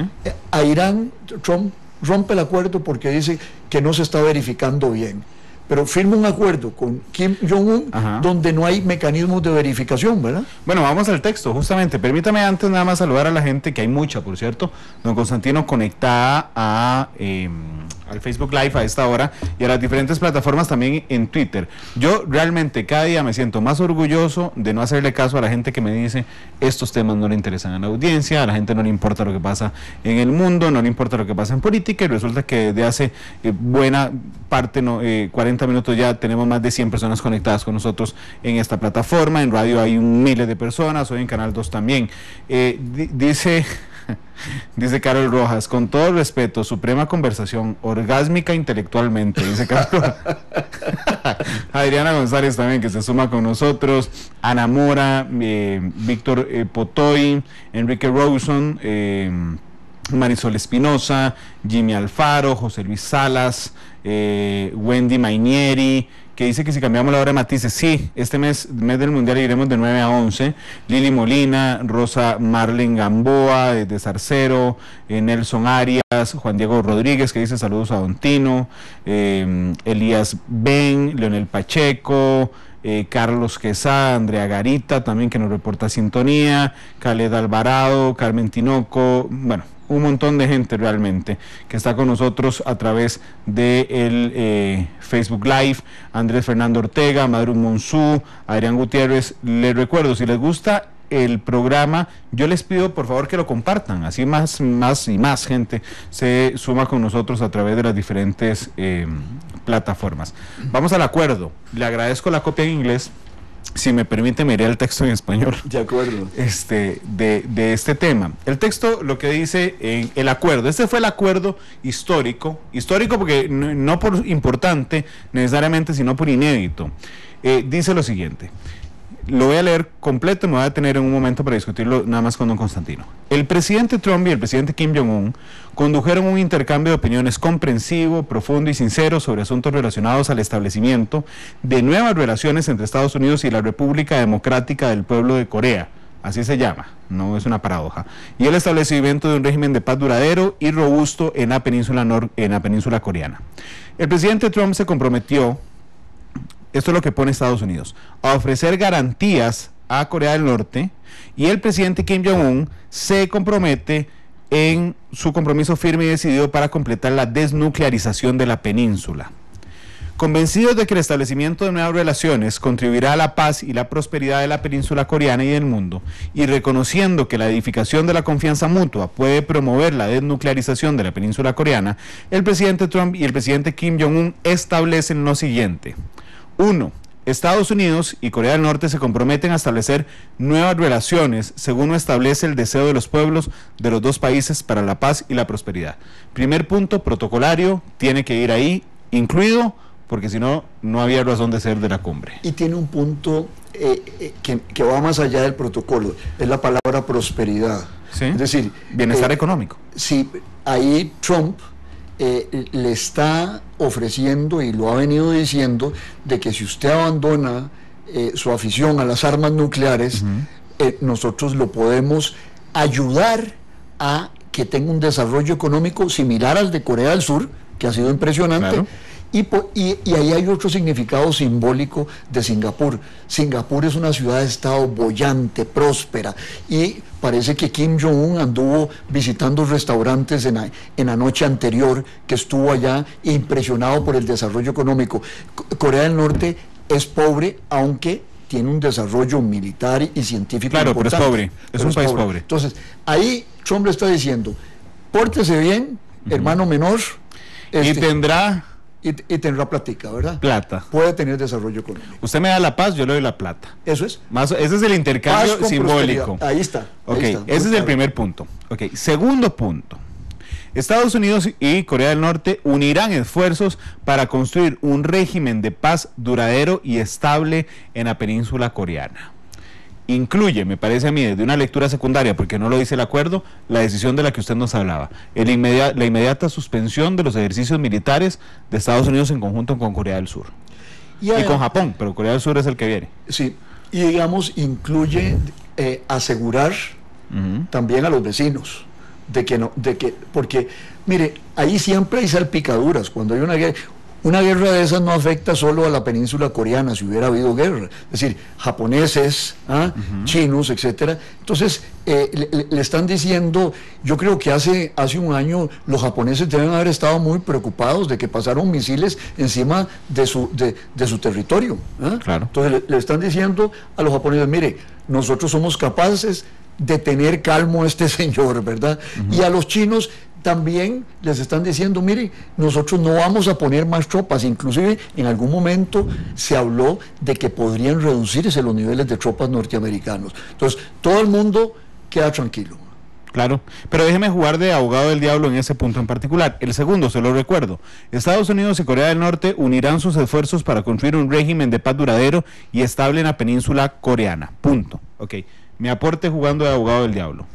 A Irán, Trump rompe el acuerdo porque dice que no se está verificando bien, pero firma un acuerdo con Kim Jong-un donde no hay mecanismos de verificación, ¿verdad?
Bueno, vamos al texto, justamente. Permítame antes nada más saludar a la gente, que hay mucha, por cierto. Don Constantino, conectada al Facebook Live a esta hora, y a las diferentes plataformas también en Twitter. Yo realmente cada día me siento más orgulloso de no hacerle caso a la gente que me dice estos temas no le interesan a la audiencia, a la gente no le importa lo que pasa en el mundo, no le importa lo que pasa en política, y resulta que desde hace buena parte, 40 minutos ya tenemos más de 100 personas conectadas con nosotros en esta plataforma. En radio hay miles de personas, hoy en Canal 2 también. Dice Carol Rojas, con todo respeto, suprema conversación, orgásmica intelectualmente, dice Carol Rojas. Adriana González también, que se suma con nosotros, Ana Mora, Víctor Potoy, Enrique Rawson, Marisol Espinosa, Jimmy Alfaro, José Luis Salas, Wendy Mainieri, que dice que si cambiamos la hora de matices, sí, este mes del Mundial iremos de 9 a 11, Lili Molina, Rosa Marlen Gamboa, de Zarcero, Nelson Arias, Juan Diego Rodríguez, que dice saludos a Don Tino, Elías Ben, Leonel Pacheco, Carlos Quesada, Andrea Garita, también que nos reporta sintonía, Khaled Alvarado, Carmen Tinoco, bueno, un montón de gente realmente que está con nosotros a través de el Facebook Live. Andrés Fernando Ortega, Madru Monsú, Adrián Gutiérrez. Les recuerdo, si les gusta el programa, yo les pido por favor que lo compartan, así más y más gente se suma con nosotros a través de las diferentes plataformas. Vamos al acuerdo. Le agradezco la copia en inglés. Si me permite, me iré al texto en español.
De acuerdo.
De este tema. El texto lo que dice en el acuerdo, este fue el acuerdo histórico porque no por importante necesariamente, sino por inédito. Dice lo siguiente. Lo voy a leer completo, me voy a tener en un momento para discutirlo nada más con don Constantino. El presidente Trump y el presidente Kim Jong-un condujeron un intercambio de opiniones comprensivo, profundo y sincero sobre asuntos relacionados al establecimiento de nuevas relaciones entre Estados Unidos y la República Democrática del Pueblo de Corea, así se llama, no es una paradoja, y el establecimiento de un régimen de paz duradero y robusto en la península coreana. El presidente Trump se comprometió, esto es lo que pone Estados Unidos, a ofrecer garantías a Corea del Norte, y el presidente Kim Jong-un se compromete en su compromiso firme y decidido para completar la desnuclearización de la península. Convencidos de que el establecimiento de nuevas relaciones contribuirá a la paz y la prosperidad de la península coreana y del mundo, y reconociendo que la edificación de la confianza mutua puede promover la desnuclearización de la península coreana, el presidente Trump y el presidente Kim Jong-un establecen lo siguiente. 1. Estados Unidos y Corea del Norte se comprometen a establecer nuevas relaciones según lo establece el deseo de los pueblos de los dos países para la paz y la prosperidad. Primer punto protocolario, tiene que ir ahí incluido, porque si no, no había razón de ser de la cumbre.
Y tiene un punto que va más allá del protocolo, es la palabra prosperidad.
¿Sí?
Es decir,
bienestar económico.
Sí, ahí Trump le está ofreciendo, y lo ha venido diciendo, de que si usted abandona su afición a las armas nucleares, nosotros lo podemos ayudar a que tenga un desarrollo económico similar al de Corea del Sur, que ha sido impresionante.
Claro.
Y ahí hay otro significado simbólico de Singapur. Singapur es una ciudad-estado boyante, próspera, y parece que Kim Jong-un anduvo visitando restaurantes en la noche anterior, que estuvo allá impresionado por el desarrollo económico. Corea del Norte es pobre, aunque tiene un desarrollo militar y científico
claro,
importante.
pero es pobre, es un país pobre.
Entonces, ahí Trump le está diciendo, pórtese bien, hermano menor,
y tendrá...
Y tendrá platica, ¿verdad?
Plata.
Puede tener desarrollo económico.
Usted me da la paz, yo le doy la plata.
Eso es.
Ese es el intercambio simbólico.
Ahí está.
Ok,
ahí está,
ese es el primer punto. Ok, segundo punto. Estados Unidos y Corea del Norte unirán esfuerzos para construir un régimen de paz duradero y estable en la península coreana. Incluye, me parece a mí, desde una lectura secundaria, porque no lo dice el acuerdo, la decisión de la que usted nos hablaba, la inmediata suspensión de los ejercicios militares de Estados Unidos en conjunto con Corea del Sur. Y con Japón, pero Corea del Sur es el que viene.
Sí, y digamos, incluye asegurar también a los vecinos, porque, mire, ahí siempre hay salpicaduras, cuando hay una guerra de esas no afecta solo a la península coreana, si hubiera habido guerra, es decir, japoneses, chinos, etcétera. Entonces, le están diciendo, yo creo que hace un año los japoneses deben haber estado muy preocupados de que pasaron misiles encima de su territorio.
Claro.
Entonces, le están diciendo a los japoneses, mire, nosotros somos capaces de tener calmo a este señor, ¿verdad? Y a los chinos también les están diciendo, mire, nosotros no vamos a poner más tropas, inclusive en algún momento se habló de que podrían reducirse los niveles de tropas norteamericanos. Entonces, todo el mundo queda tranquilo.
Claro, pero déjeme jugar de abogado del diablo en ese punto en particular. El segundo, se lo recuerdo, Estados Unidos y Corea del Norte unirán sus esfuerzos para construir un régimen de paz duradero y estable en la península coreana, punto. Ok, mi aporte jugando de abogado del diablo.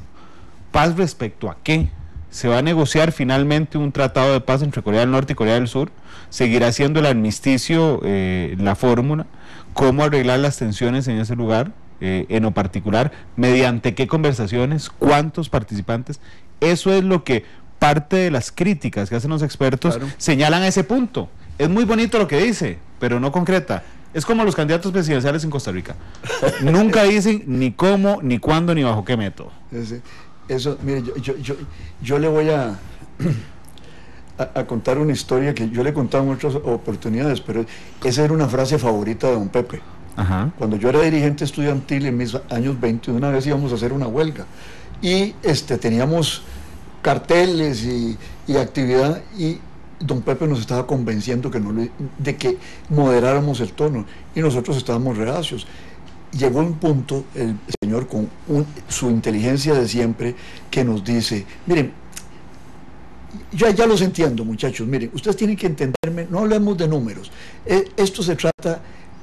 ¿Paz respecto a qué? se va a negociar finalmente un tratado de paz entre Corea del Norte y Corea del Sur, seguirá siendo el armisticio la fórmula, cómo arreglar las tensiones en ese lugar, en lo particular, mediante qué conversaciones, cuántos participantes. Eso es lo que parte de las críticas que hacen los expertos señalan a ese punto. Es muy bonito lo que dice, pero no concreta. Es como los candidatos presidenciales en Costa Rica. Nunca dicen ni cómo, ni cuándo, ni bajo qué método.
Eso, mire, yo le voy a contar una historia que yo le he contado en otras oportunidades, pero esa era una frase favorita de don Pepe.
Ajá.
Cuando yo era dirigente estudiantil en mis años 20, una vez íbamos a hacer una huelga y teníamos carteles y actividad, y don Pepe nos estaba convenciendo de que moderáramos el tono, y nosotros estábamos reacios. Llegó un punto, el señor con su inteligencia de siempre, que nos dice: miren, yo ya los entiendo, muchachos, miren, ustedes tienen que entenderme, no hablemos de números, esto se trata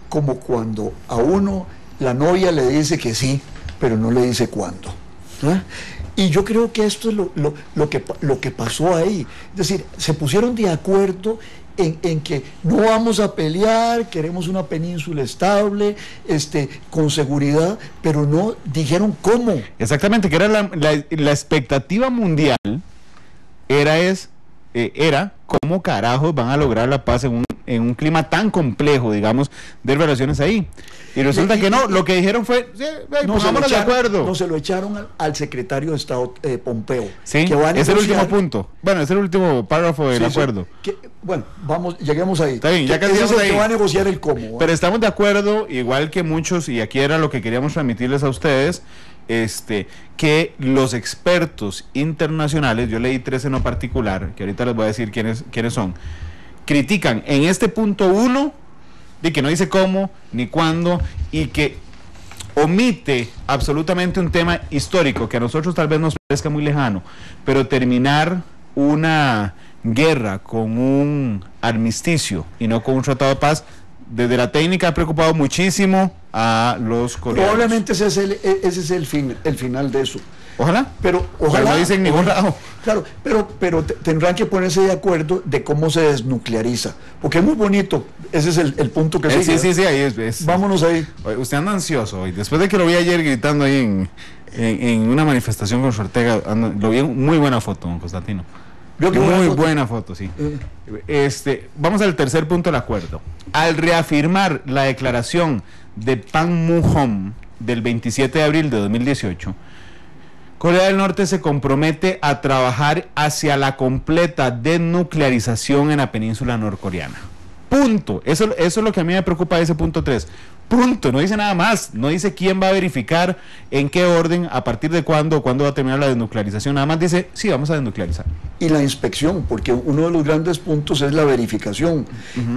como cuando a uno la novia le dice que sí, pero no le dice cuándo, ¿eh? Y yo creo que esto es lo que pasó ahí. Es decir, se pusieron de acuerdo en que no vamos a pelear, queremos una península estable, con seguridad, pero no dijeron cómo.
Exactamente, que era la expectativa mundial, era cómo carajos van a lograr la paz en un clima tan complejo, digamos, de relaciones ahí. Y resulta que no, lo que dijeron fue, pongámonos de acuerdo.
No, se lo echaron al secretario de Estado, Pompeo.
Sí,
que va a
es el
negociar.
último punto. Bueno, es el último párrafo del acuerdo.
Bueno, lleguemos ahí.
Está bien, ya casi
ese es el
ahí.
que va a negociar el cómo.
Pero estamos de acuerdo, igual que muchos, y aquí era lo que queríamos transmitirles a ustedes, que los expertos internacionales, yo leí 3 en lo particular, que ahorita les voy a decir quiénes son, critican en este punto 1 de que no dice cómo ni cuándo, y que omite absolutamente un tema histórico que a nosotros tal vez nos parezca muy lejano, pero terminar una guerra con un armisticio y no con un tratado de paz, desde la técnica ha preocupado muchísimo a los coreanos.
Probablemente ese es el final de eso.
Ojalá,
pero
no dicen ningún lado.
Claro, pero tendrán que ponerse de acuerdo de cómo se desnucleariza, porque es muy bonito. Ese es el punto que sigue.
Sí, ahí es.
Vámonos ahí.
Usted anda ansioso hoy, después de que lo vi ayer gritando ahí en una manifestación con Ortega, lo vi en muy buena foto, don Constantino. Muy buena foto, sí. Vamos al tercer punto del acuerdo. Al reafirmar la declaración de Panmunjom del 27 de abril de 2018, Corea del Norte se compromete a trabajar hacia la completa desnuclearización en la península norcoreana. Punto. Eso es lo que a mí me preocupa de ese punto 3. Punto. No dice nada más. No dice quién va a verificar, en qué orden, a partir de cuándo va a terminar la desnuclearización. Nada más dice, sí, vamos a desnuclearizar.
Y la inspección, porque uno de los grandes puntos es la verificación.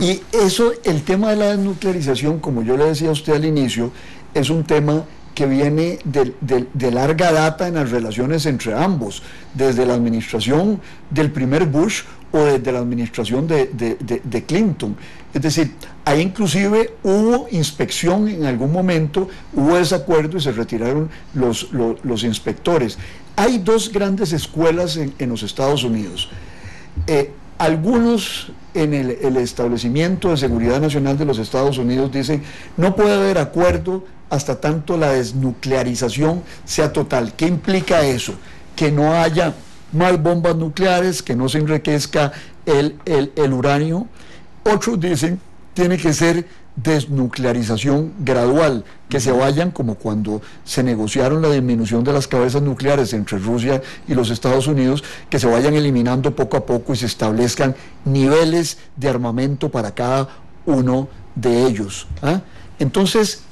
Y eso, el tema de la desnuclearización, como yo le decía a usted al inicio, es un tema que viene de larga data en las relaciones entre ambos, desde la administración del primer Bush o desde la administración de Clinton. Es decir, ahí inclusive hubo inspección en algún momento, hubo desacuerdo y se retiraron los inspectores. Hay 2 grandes escuelas en los Estados Unidos. Algunos en el establecimiento de seguridad nacional de los Estados Unidos dicen: no puede haber acuerdo hasta tanto la desnuclearización sea total. ¿Qué implica eso? Que no haya más bombas nucleares, que no se enriquezca el uranio. Otros dicen: tiene que ser desnuclearización gradual, que se vayan como cuando se negociaron la disminución de las cabezas nucleares entre Rusia y los Estados Unidos, que se vayan eliminando poco a poco y se establezcan niveles de armamento para cada uno de ellos. Entonces,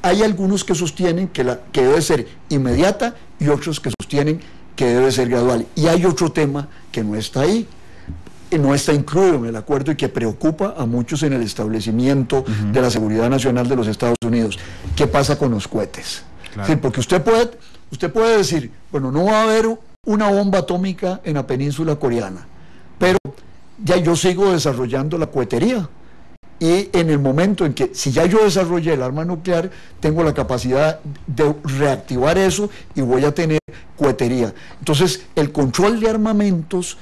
hay algunos que sostienen que debe ser inmediata y otros que sostienen que debe ser gradual. Y hay otro tema que no está ahí, no está incluido en el acuerdo y que preocupa a muchos en el establecimiento de la seguridad nacional de los Estados Unidos. ¿Qué pasa con los cohetes? Claro. Sí, porque usted puede decir, bueno, no va a haber una bomba atómica en la península coreana, pero ya yo sigo desarrollando la cohetería y en el momento en que, si ya yo desarrollé el arma nuclear, tengo la capacidad de reactivar eso y voy a tener cohetería. Entonces, el control de armamentos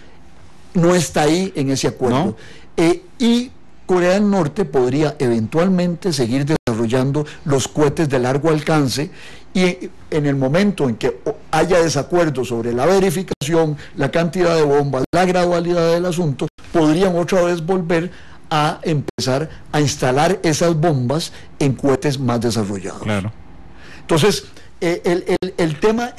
no está ahí en ese acuerdo. ¿No? Y Corea del Norte podría eventualmente seguir desarrollando los cohetes de largo alcance, y en el momento en que haya desacuerdo sobre la verificación, la cantidad de bombas, la gradualidad del asunto, podrían otra vez volver a empezar a instalar esas bombas en cohetes más desarrollados.
Claro.
Entonces, el tema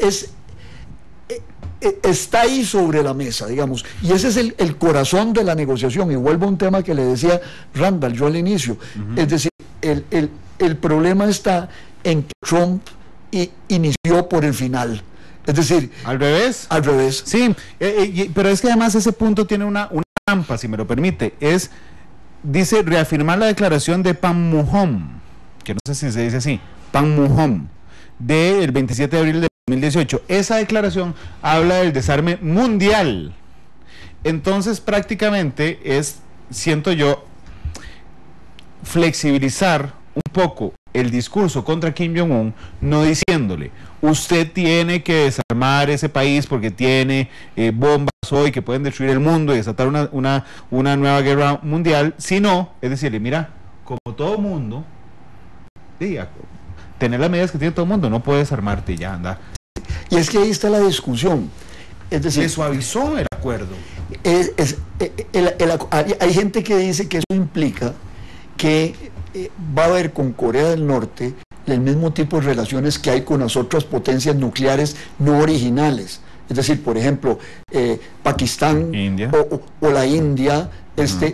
está ahí sobre la mesa, digamos, y ese es el corazón de la negociación. Y vuelvo a un tema que le decía Randall yo al inicio, es decir, el problema está en que Trump inició por el final, es decir,
¿al revés?
Al revés.
Sí, pero es que además ese punto tiene una trampa, si me lo permite. Dice reafirmar la declaración de Panmunjom, que no sé si se dice así, Panmunjom, del 27 de abril de 2018. Esa declaración habla del desarme mundial. Entonces prácticamente siento yo, flexibilizar un poco el discurso contra Kim Jong-un, no diciéndole, usted tiene que desarmar ese país porque tiene bombas hoy que pueden destruir el mundo y desatar una nueva guerra mundial, sino, es decirle, mira, como todo mundo, tener las medidas que tiene todo el mundo, no puedes desarmarte, ya anda.
Y es que ahí está la discusión. Es decir,
se suavizó el acuerdo.
Hay gente que dice que eso implica que va a haber con Corea del Norte el mismo tipo de relaciones que hay con las otras potencias nucleares no originales. Es decir, por ejemplo, Pakistán o la India,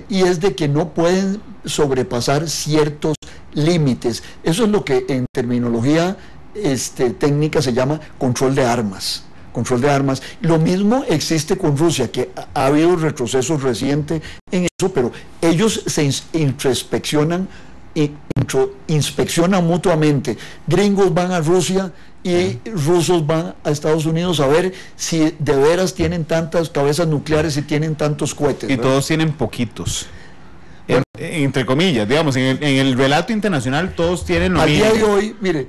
y es de que no pueden sobrepasar ciertos límites. Eso es lo que en terminología técnica se llama control de armas. Control de armas. Lo mismo existe con Rusia, que ha habido retrocesos recientes en eso, pero ellos se introspeccionan, inspeccionan mutuamente. Gringos van a Rusia y rusos van a Estados Unidos a ver si de veras tienen tantas cabezas nucleares y tienen tantos cohetes.
Y ¿verdad? Todos tienen poquitos. Bueno, entre comillas, digamos, en el relato internacional todos tienen lo mismo.
Al día de hoy, mire,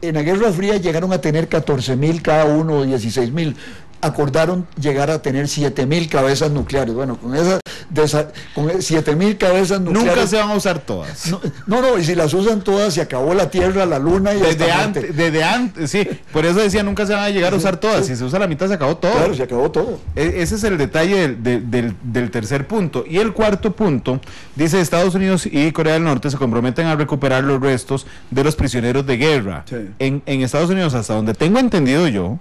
en la Guerra Fría llegaron a tener 14.000 cada uno, o 16.000. Acordaron llegar a tener 7.000 cabezas nucleares. Bueno, con 7.000 cabezas nucleares...
Nunca se van a usar todas.
No, y si las usan todas, se acabó la Tierra, la Luna y
desde antes, sí. Por eso decía, nunca se van a llegar a usar todas. Si se usa la mitad, se acabó todo.
Claro, se acabó todo.
Ese es el detalle del tercer punto. Y el cuarto punto, dice, Estados Unidos y Corea del Norte se comprometen a recuperar los restos de los prisioneros de guerra. Sí. En Estados Unidos, hasta donde tengo entendido yo,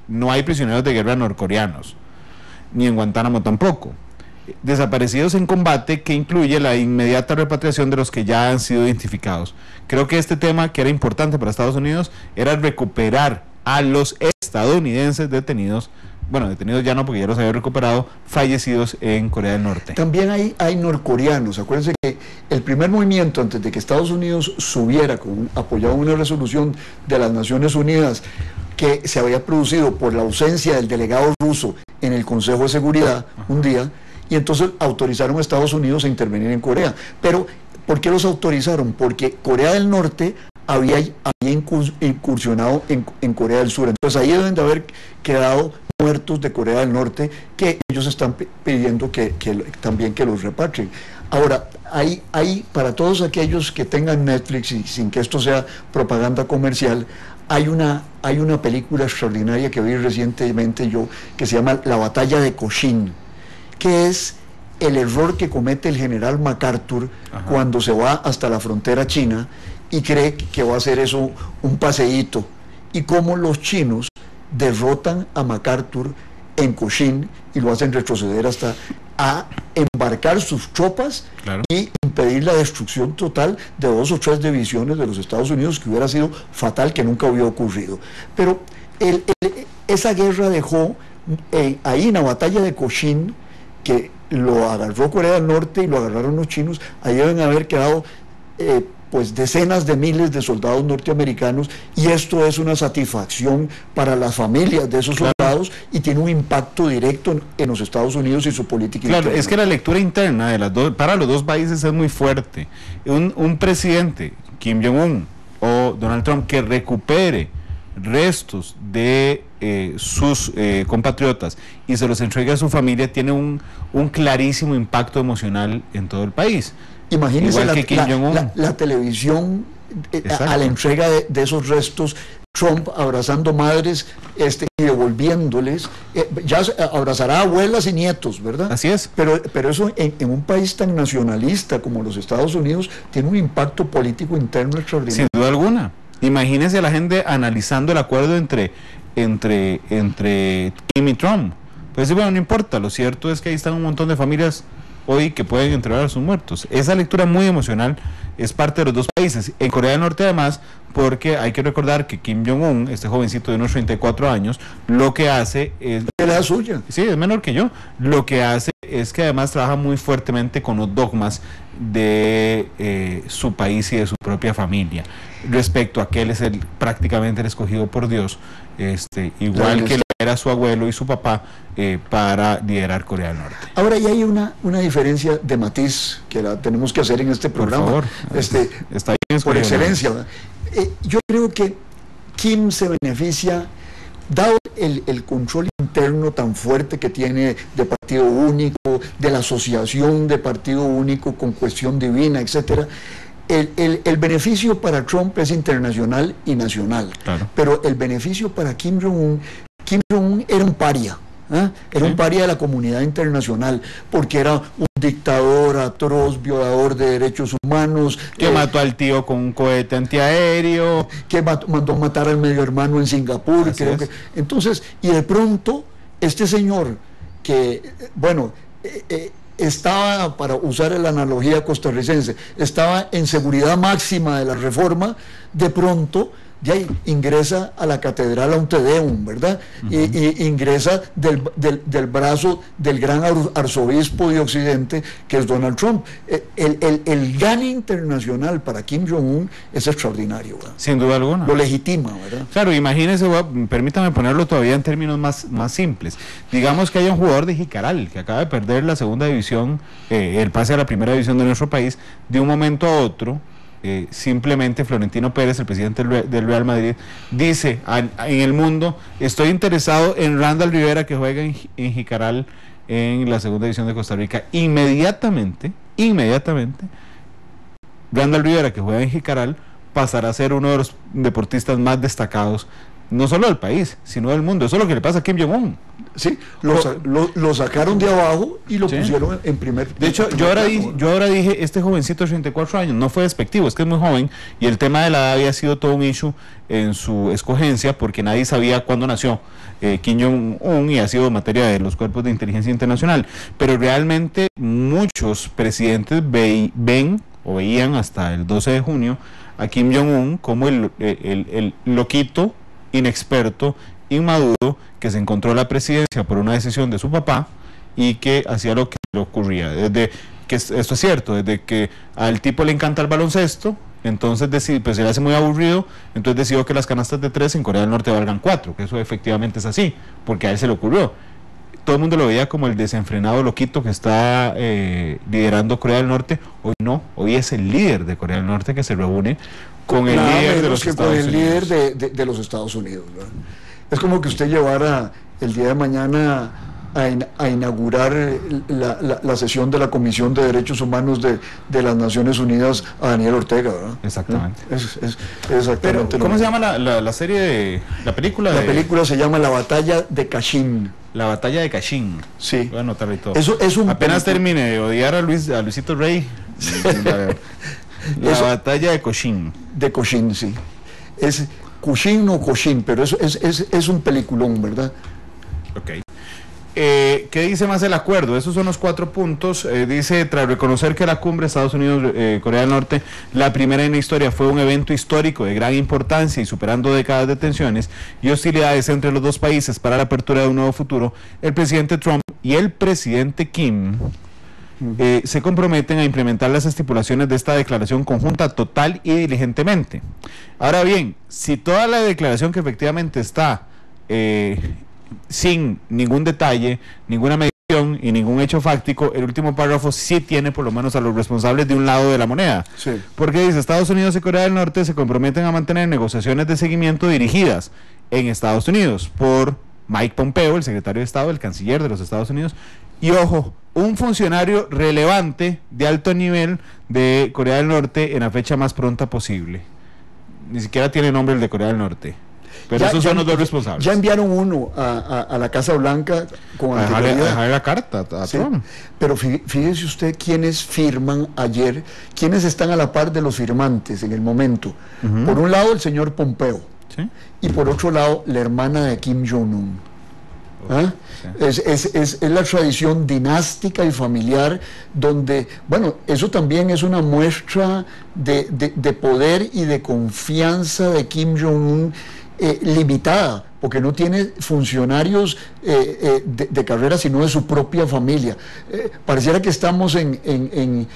no hay prisioneros de guerra norcoreanos, ni en Guantánamo tampoco. Desaparecidos en combate, que incluye la inmediata repatriación de los que ya han sido identificados. Creo que este tema, que era importante para Estados Unidos, era recuperar a los estadounidenses detenidos, bueno, detenidos ya no, porque ya los había recuperado, fallecidos en Corea del Norte.
También hay norcoreanos. Acuérdense que el primer movimiento, antes de que Estados Unidos subiera apoyado una resolución de las Naciones Unidas que se había producido por la ausencia del delegado ruso en el Consejo de Seguridad un día, y entonces autorizaron a Estados Unidos a intervenir en Corea. Pero, ¿por qué los autorizaron? Porque Corea del Norte había incursionado en Corea del Sur. Entonces ahí deben de haber quedado muertos de Corea del Norte, que ellos están pidiendo también que los repatrien. Ahora, hay para todos aquellos que tengan Netflix, y sin que esto sea propaganda comercial, hay una película extraordinaria que vi recientemente yo, que se llama La Batalla de Cochin, que es el error que comete el general MacArthur cuando se va hasta la frontera china y cree que va a hacer eso un paseíto, y cómo los chinos derrotan a MacArthur en Cochin y lo hacen retroceder hasta a embarcar sus tropas, claro, y impedir la destrucción total de 2 o 3 divisiones de los Estados Unidos, que hubiera sido fatal, que nunca hubiera ocurrido. Pero esa guerra dejó ahí en la batalla de Cochin, que lo agarró Corea del Norte y lo agarraron los chinos, ahí deben haber quedado pues decenas de miles de soldados norteamericanos, y esto es una satisfacción para las familias de esos soldados y tiene un impacto directo en los Estados Unidos y su política
Claro,
interna.
es que la lectura interna de para los dos países es muy fuerte. Un presidente, Kim Jong-un o Donald Trump, que recupere restos de sus compatriotas y se los entregue a su familia, tiene un clarísimo impacto emocional en todo el país.
Imagínense
Igual
la televisión a la entrega de esos restos, Trump abrazando madres y devolviéndoles, ya abrazará abuelas y nietos, ¿verdad?
Así es.
Pero eso en un país tan nacionalista como los Estados Unidos tiene un impacto político interno extraordinario.
Sin duda alguna. Imagínense a la gente analizando el acuerdo entre Kim y Trump. Pues bueno, no importa, lo cierto es que ahí están un montón de familias hoy que pueden entregar a sus muertos. Esa lectura muy emocional es parte de los dos países. En Corea del Norte además, porque hay que recordar que Kim Jong-un, este jovencito de unos 34 años, lo que hace es...
¿Qué la suya?
Sí, es menor que yo. Lo que hace es que además trabaja muy fuertemente con los dogmas de su país y de su propia familia, respecto a que él es prácticamente el escogido por Dios, igual que era su abuelo y su papá, para liderar Corea del Norte.
Ahora ya hay una diferencia de matiz que la tenemos que hacer en este programa.
Por favor, está bien
por excelencia, ¿verdad? Yo creo que Kim se beneficia, dado el control interno tan fuerte que tiene de partido único, de la asociación de partido único con cuestión divina, etcétera. El beneficio para Trump es internacional y nacional, claro. Pero el beneficio para Kim Jong-un era un paria. Era un paria de la comunidad internacional, porque era un dictador atroz, violador de derechos humanos,
que mató al tío con un cohete antiaéreo,
que mandó matar al medio hermano en Singapur, creo que. Entonces, y de pronto este señor que, bueno, estaba, para usar la analogía costarricense, estaba en seguridad máxima de la reforma, de pronto de ahí ingresa a la catedral a un Te Deum, ¿verdad? Y ingresa del brazo del gran arzobispo de Occidente, que es Donald Trump. El gane internacional para Kim Jong-un es extraordinario, ¿verdad?
Sin duda alguna.
Lo legitima, ¿verdad?
Claro, imagínense, permítame ponerlo todavía en términos más simples. Digamos que hay un jugador de Jicaral que acaba de perder la segunda división, el pase a la primera división de nuestro país, de un momento a otro. Simplemente Florentino Pérez, el presidente del Real Madrid, dice en El Mundo: estoy interesado en Randall Rivera, que juega en Jicaral en la segunda división de Costa Rica. Inmediatamente Randall Rivera, que juega en Jicaral, pasará a ser uno de los deportistas más destacados, no solo del país, sino del mundo. Eso es lo que le pasa a Kim Jong-un.
Sí, lo sacaron de abajo y lo pusieron en primer.
De hecho, yo ahora dije, este jovencito de 34 años, no fue despectivo, es que es muy joven, y el tema de la edad había sido todo un issue en su escogencia, porque nadie sabía cuándo nació Kim Jong-un, y ha sido materia de los cuerpos de inteligencia internacional. Pero realmente muchos presidentes veían hasta el 12 de junio a Kim Jong-un como el loquito, inexperto, inmaduro, que se encontró la presidencia por una decisión de su papá y que hacía lo que le ocurría. Desde que esto es cierto, desde que al tipo le encanta el baloncesto, entonces pues se le hace muy aburrido, entonces decidió que las canastas de 3 en Corea del Norte valgan 4, que eso efectivamente es así, porque a él se le ocurrió. Todo el mundo lo veía como el desenfrenado loquito que está liderando Corea del Norte. Hoy no, hoy es el líder de Corea del Norte que se reúne con el líder de los Estados Unidos.
Con el líder de los Estados Unidos, ¿verdad? Es como que usted llevara el día de mañana a inaugurar la sesión de la Comisión de Derechos Humanos de las Naciones Unidas a Daniel Ortega, ¿verdad?
Exactamente.
Es exactamente.
Pero, ¿cómo se llama la serie la película?
La película se llama La Batalla de Kashin.
La Batalla de Kashin.
Sí.
Voy a anotarlo y todo.
Eso es
apenas termine de odiar a Luisito Rey. La Batalla de Kashin.
De Kashin, sí. Es Kushin o Koshin, pero es un peliculón, ¿verdad?
Ok. ¿Qué dice más el acuerdo? Esos son los 4 puntos. Dice: tras reconocer que la cumbre Estados Unidos-Corea del Norte, la primera en la historia, fue un evento histórico de gran importancia y superando décadas de tensiones y hostilidades entre los dos países para la apertura de un nuevo futuro, el presidente Trump y el presidente Kim se comprometen a implementar las estipulaciones de esta declaración conjunta total y diligentemente. Ahora bien, si toda la declaración que efectivamente está sin ningún detalle, ninguna medición y ningún hecho fáctico, el último párrafo sí tiene por lo menos a los responsables de un lado de la moneda.
Sí.
Porque dice, Estados Unidos y Corea del Norte se comprometen a mantener negociaciones de seguimiento dirigidas en Estados Unidos por Mike Pompeo, el secretario de Estado, el canciller de los Estados Unidos, y ojo, un funcionario relevante de alto nivel de Corea del Norte en la fecha más pronta posible. Ni siquiera tiene nombre el de Corea del Norte. Pero esos son los dos responsables.
Ya enviaron uno a la Casa Blanca con anterioridad.
Dejarle la carta a Trump.
Pero fíjese usted quiénes firman ayer, quiénes están a la par de los firmantes en el momento. Por un lado el señor Pompeo,
¿sí?
Y por otro lado la hermana de Kim Jong-un. ¿Ah? Sí. Es la tradición dinástica y familiar donde, bueno, eso también es una muestra de poder y de confianza de Kim Jong-un limitada, porque no tiene funcionarios de carrera, sino de su propia familia. Pareciera que estamos en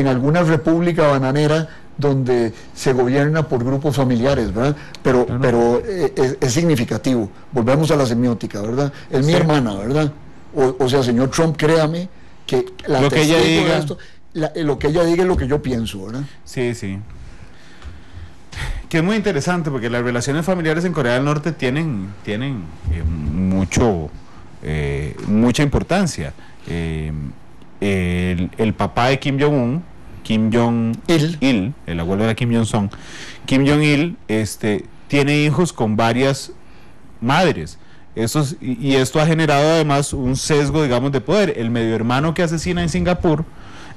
alguna república bananera donde se gobierna por grupos familiares, ¿verdad? Pero es significativo. Volvemos a la semiótica, ¿verdad? Es mi hermana, ¿verdad? O sea, señor Trump, créame que
lo que ella diga,
lo que ella diga es lo que yo pienso, ¿verdad?
Sí, sí. Que es muy interesante porque las relaciones familiares en Corea del Norte tienen mucha importancia. El papá de Kim Jong-un, Kim Jong-il, el abuelo era Kim Jong-song, Kim Jong-il tiene hijos con varias madres. Y esto ha generado además un sesgo, digamos, de poder. El medio hermano que asesina en Singapur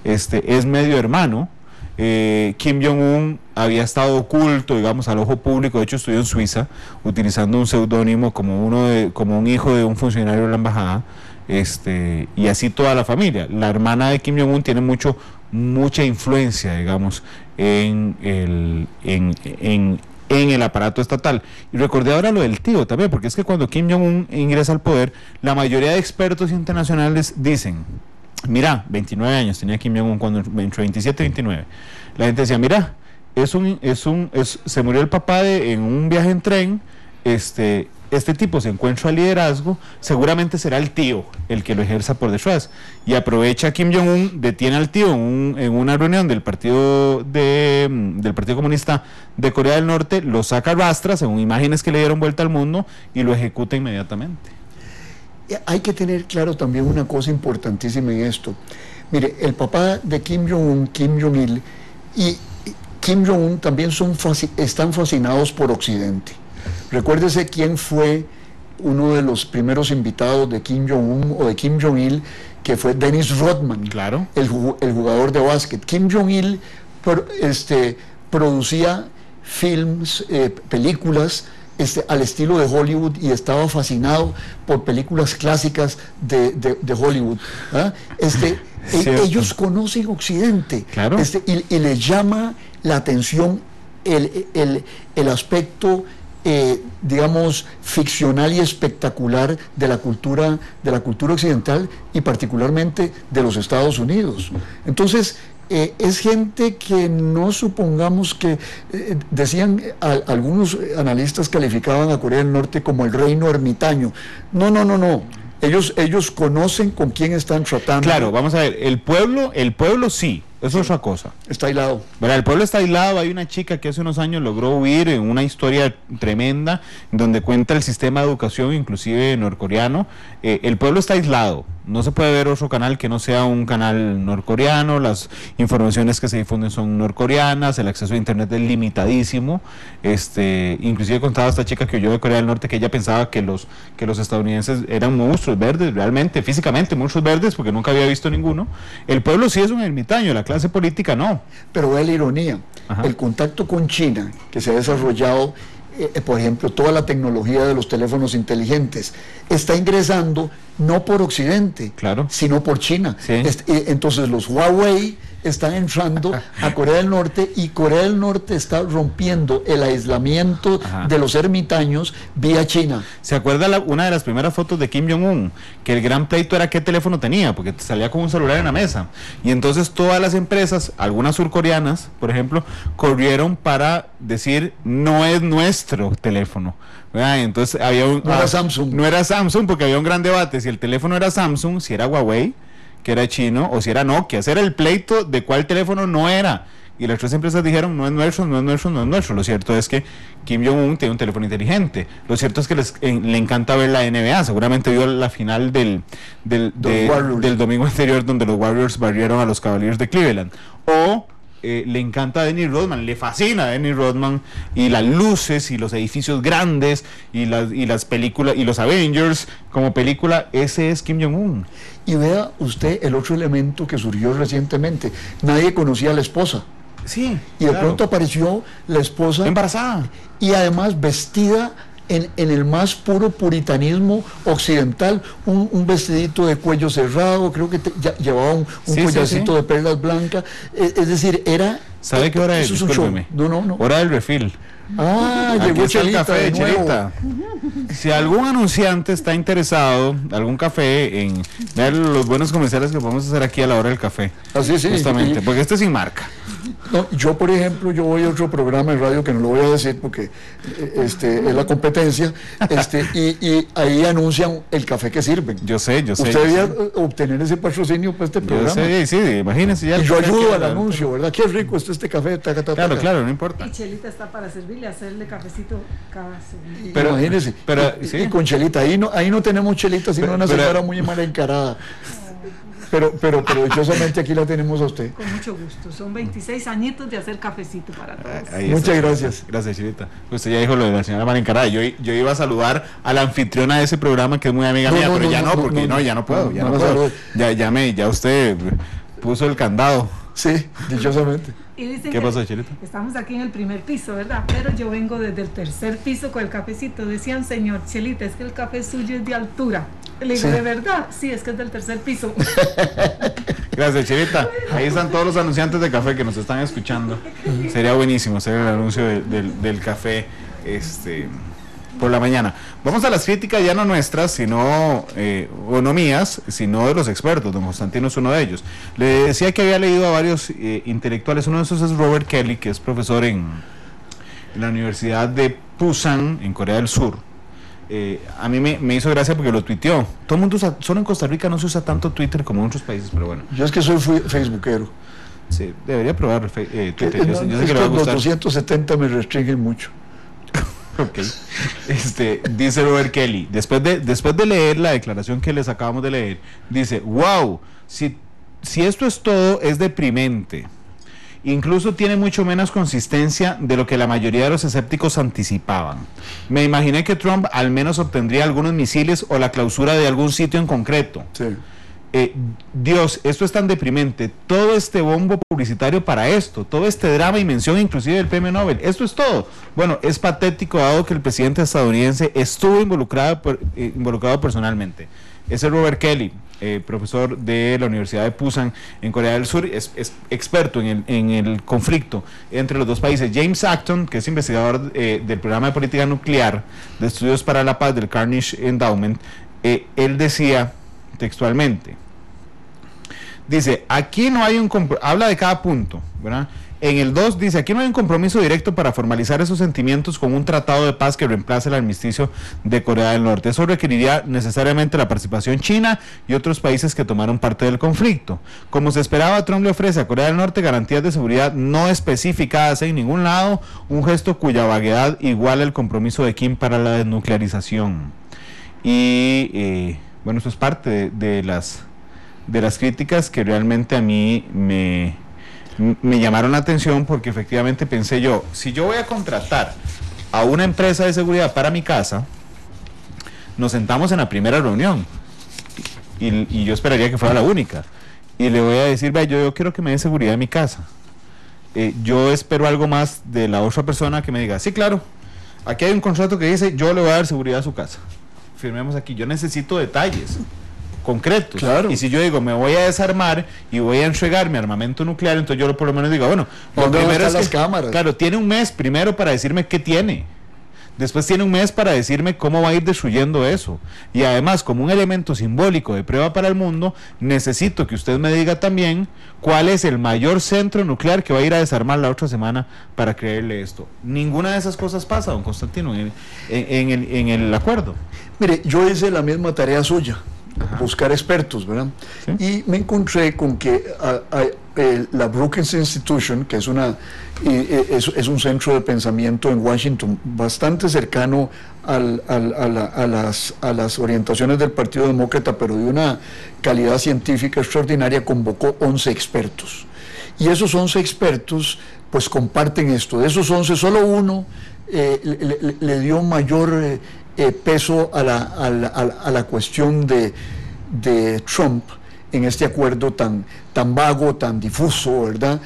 es medio hermano. Kim Jong-un había estado oculto, digamos, al ojo público. De hecho estudió en Suiza utilizando un seudónimo como un hijo de un funcionario de la embajada, y así toda la familia. La hermana de Kim Jong-un tiene mucha influencia, digamos, en el aparato estatal. Y recordé ahora lo del tío también, porque es que cuando Kim Jong-un ingresa al poder, la mayoría de expertos internacionales dicen, mira, 29 años tenía Kim Jong-un cuando entre 27 y 29. La gente decía, mira, se murió el papá en un viaje en tren, este tipo se encuentra al liderazgo, seguramente será el tío el que lo ejerza por detrás. Y aprovecha Kim Jong-un, detiene al tío en una reunión del Partido Comunista de Corea del Norte, lo saca a rastras, según imágenes que le dieron vuelta al mundo, y lo ejecuta inmediatamente.
Hay que tener claro también una cosa importantísima en esto. Mire, el papá de Kim Jong-un, Kim Jong-il, y Kim Jong-un también están fascinados por Occidente. Recuérdese quién fue uno de los primeros invitados de Kim Jong-un o de Kim Jong-il, que fue Dennis Rodman,
claro,
el jugador de básquet. Kim Jong-il producía films, películas, al estilo de Hollywood, y estaba fascinado por películas clásicas de Hollywood. ¿Ah? Ellos conocen Occidente,
claro.
Y les llama la atención el aspecto, digamos, ficcional y espectacular de la cultura occidental, y particularmente de los Estados Unidos. Entonces, es gente que no supongamos que, decían algunos analistas, calificaban a Corea del Norte como el reino ermitaño. No. Ellos conocen con quién están tratando.
Claro, vamos a ver, el pueblo sí, eso es otra cosa.
Está aislado.
¿Verdad? El pueblo está aislado. Hay una chica que hace unos años logró huir en una historia tremenda, donde cuenta el sistema de educación, inclusive norcoreano. El pueblo está aislado. No se puede ver otro canal que no sea un canal norcoreano. Las informaciones que se difunden son norcoreanas. El acceso a internet es limitadísimo. Inclusive contaba esta chica que huyó de Corea del Norte que ella pensaba que los estadounidenses eran monstruos verdes, realmente, físicamente monstruos verdes, porque nunca había visto ninguno. El pueblo sí es un ermitaño, la clase política no.
Pero ve la ironía.
Ajá.
El contacto con China, que se ha desarrollado, por ejemplo, toda la tecnología de los teléfonos inteligentes, está ingresando no por Occidente,
claro,
sino por China.
Sí.
Entonces los Huawei, están entrando a Corea del Norte y Corea del Norte está rompiendo el aislamiento de los ermitaños vía China.
¿Se acuerda una de las primeras fotos de Kim Jong-un? Que el gran pleito era qué teléfono tenía, porque salía con un celular en la mesa. Y entonces todas las empresas, algunas surcoreanas, por ejemplo, corrieron para decir, no es nuestro teléfono. Entonces había
no era Samsung.
No era Samsung, porque había un gran debate si el teléfono era Samsung, si era Huawei, que era chino, o si era Nokia. Ese era el pleito de cuál teléfono no era. Y las tres empresas dijeron, no es nuestro, no es nuestro, no es nuestro. Lo cierto es que Kim Jong-un tiene un teléfono inteligente. Lo cierto es que le encanta ver la NBA. Seguramente vio la final del domingo anterior, donde los Warriors barrieron a los Cavaliers de Cleveland. O le encanta a Dennis Rodman, le fascina a Dennis Rodman, y las luces y los edificios grandes y las películas y los Avengers como película. Ese es Kim Jong-un.
Y vea usted el otro elemento que surgió recientemente: nadie conocía a la esposa.
Sí,
y de pronto apareció la esposa
embarazada
y además vestida en el más puro puritanismo occidental, un vestidito de cuello cerrado, creo que llevaba un collarcito de perlas blancas, es decir, era...
¿Sabe qué hora es? Discúlpeme.
No.
Hora del refill.
Llegó Chelita,
el café de Chelita. Si algún anunciante está interesado, algún café, en ver los buenos comerciales que podemos hacer aquí a la hora del café.
Así sí.
Justamente, porque este es sin marca.
No, yo, por ejemplo, yo voy a otro programa de radio que no lo voy a decir porque es la competencia, y ahí anuncian el café que sirven.
Yo sé.
Usted debía obtener ese patrocinio para este programa.
Sí, imagínese ya.
Y yo ayudo al anuncio, ¿verdad? Qué rico este café.
Claro, no importa.
Y Chelita está para servirle, hacerle cafecito cada segundo.
Pero imagínese, y con Chelita, ahí no tenemos Chelita, sino una señora muy mal encarada. Pero dichosamente aquí la tenemos a usted.
Con mucho gusto. Son 26 añitos de hacer cafecito para todos.
Muchas gracias.
Gracias, Chelita. Usted ya dijo lo de la señora mal encarada. Yo iba a saludar a la anfitriona de ese programa, que es muy amiga mía, pero ya no puedo. Ya usted puso el candado.
Sí, dichosamente.
Y dicen
¿Qué pasó, Chelita?
Estamos aquí en el primer piso, ¿verdad? Pero yo vengo desde el tercer piso con el cafecito. Decían, señor Chelita, es que el café suyo es de altura. Le digo, ¿de verdad? Sí, es que es del tercer piso.
Gracias, Chelita. Ahí están todos los anunciantes de café que nos están escuchando. Sería buenísimo hacer el anuncio del café por la mañana. Vamos a las críticas, ya no nuestras, sino o no mías, sino de los expertos. Don Constantino es uno de ellos. Le decía que había leído a varios intelectuales. Uno de esos es Robert Kelly, que es profesor en la Universidad de Pusan, en Corea del Sur. A mí me hizo gracia porque lo tuiteó. Todo el mundo usa, solo en Costa Rica no se usa tanto Twitter como en otros países, pero bueno.
Yo es que soy facebookero.
Sí, debería probar Twitter. Yo sé que le va a
los
gustar.
270 me restringen mucho.
Ok. Dice Robert Kelly, después de leer la declaración que les acabamos de leer, dice, wow, si esto es todo, es deprimente. Incluso tiene mucho menos consistencia de lo que la mayoría de los escépticos anticipaban. Me imaginé que Trump al menos obtendría algunos misiles o la clausura de algún sitio en concreto.
Sí.
Dios, esto es tan deprimente, todo este bombo publicitario para esto, todo este drama y mención inclusive del premio Nobel, esto es todo. Bueno, es patético dado que el presidente estadounidense estuvo involucrado personalmente. Ese es Robert Kelly, profesor de la Universidad de Pusan en Corea del Sur, es experto en el conflicto entre los dos países. James Acton, que es investigador del programa de política nuclear de estudios para la paz del Carnegie Endowment, él decía textualmente, dice, aquí no hay habla de cada punto, ¿verdad? En el 2 dice, aquí no hay un compromiso directo para formalizar esos sentimientos con un tratado de paz que reemplace el armisticio de Corea del Norte. Eso requeriría necesariamente la participación china y otros países que tomaron parte del conflicto. Como se esperaba, Trump le ofrece a Corea del Norte garantías de seguridad no especificadas en ningún lado, un gesto cuya vaguedad iguala el compromiso de Kim para la desnuclearización. Y bueno, eso es parte de las críticas que realmente a mí me llamaron la atención, porque efectivamente pensé yo, si yo voy a contratar a una empresa de seguridad para mi casa, nos sentamos en la primera reunión y yo esperaría que fuera la única, y le voy a decir, vea, yo quiero que me dé seguridad en mi casa. Yo espero algo más de la otra persona, que me diga, sí, claro, aquí hay un contrato que dice, yo le voy a dar seguridad a su casa, firmemos aquí. Yo necesito detalles. concretos.
Claro.
Y si yo digo, me voy a desarmar y voy a entregar mi armamento nuclear, entonces yo por lo menos digo, bueno, lo primero es
las cámaras.
Claro, tiene un mes primero para decirme qué tiene. Después tiene un mes para decirme cómo va a ir destruyendo eso. Y además, como un elemento simbólico de prueba para el mundo, necesito que usted me diga también cuál es el mayor centro nuclear que va a ir a desarmar la otra semana para creerle esto. Ninguna de esas cosas pasa, don Constantino, en el acuerdo.
Mire, yo hice la misma tarea suya,
Ajá.
buscar expertos, ¿verdad?
¿Sí?
Y me encontré con que la Brookings Institution, que es un centro de pensamiento en Washington bastante cercano a las orientaciones del Partido Demócrata, pero de una calidad científica extraordinaria, convocó 11 expertos. Y esos 11 expertos pues comparten esto. De esos 11, solo uno le dio mayor peso a la cuestión de Trump en este acuerdo tan vago, tan difuso, ¿verdad?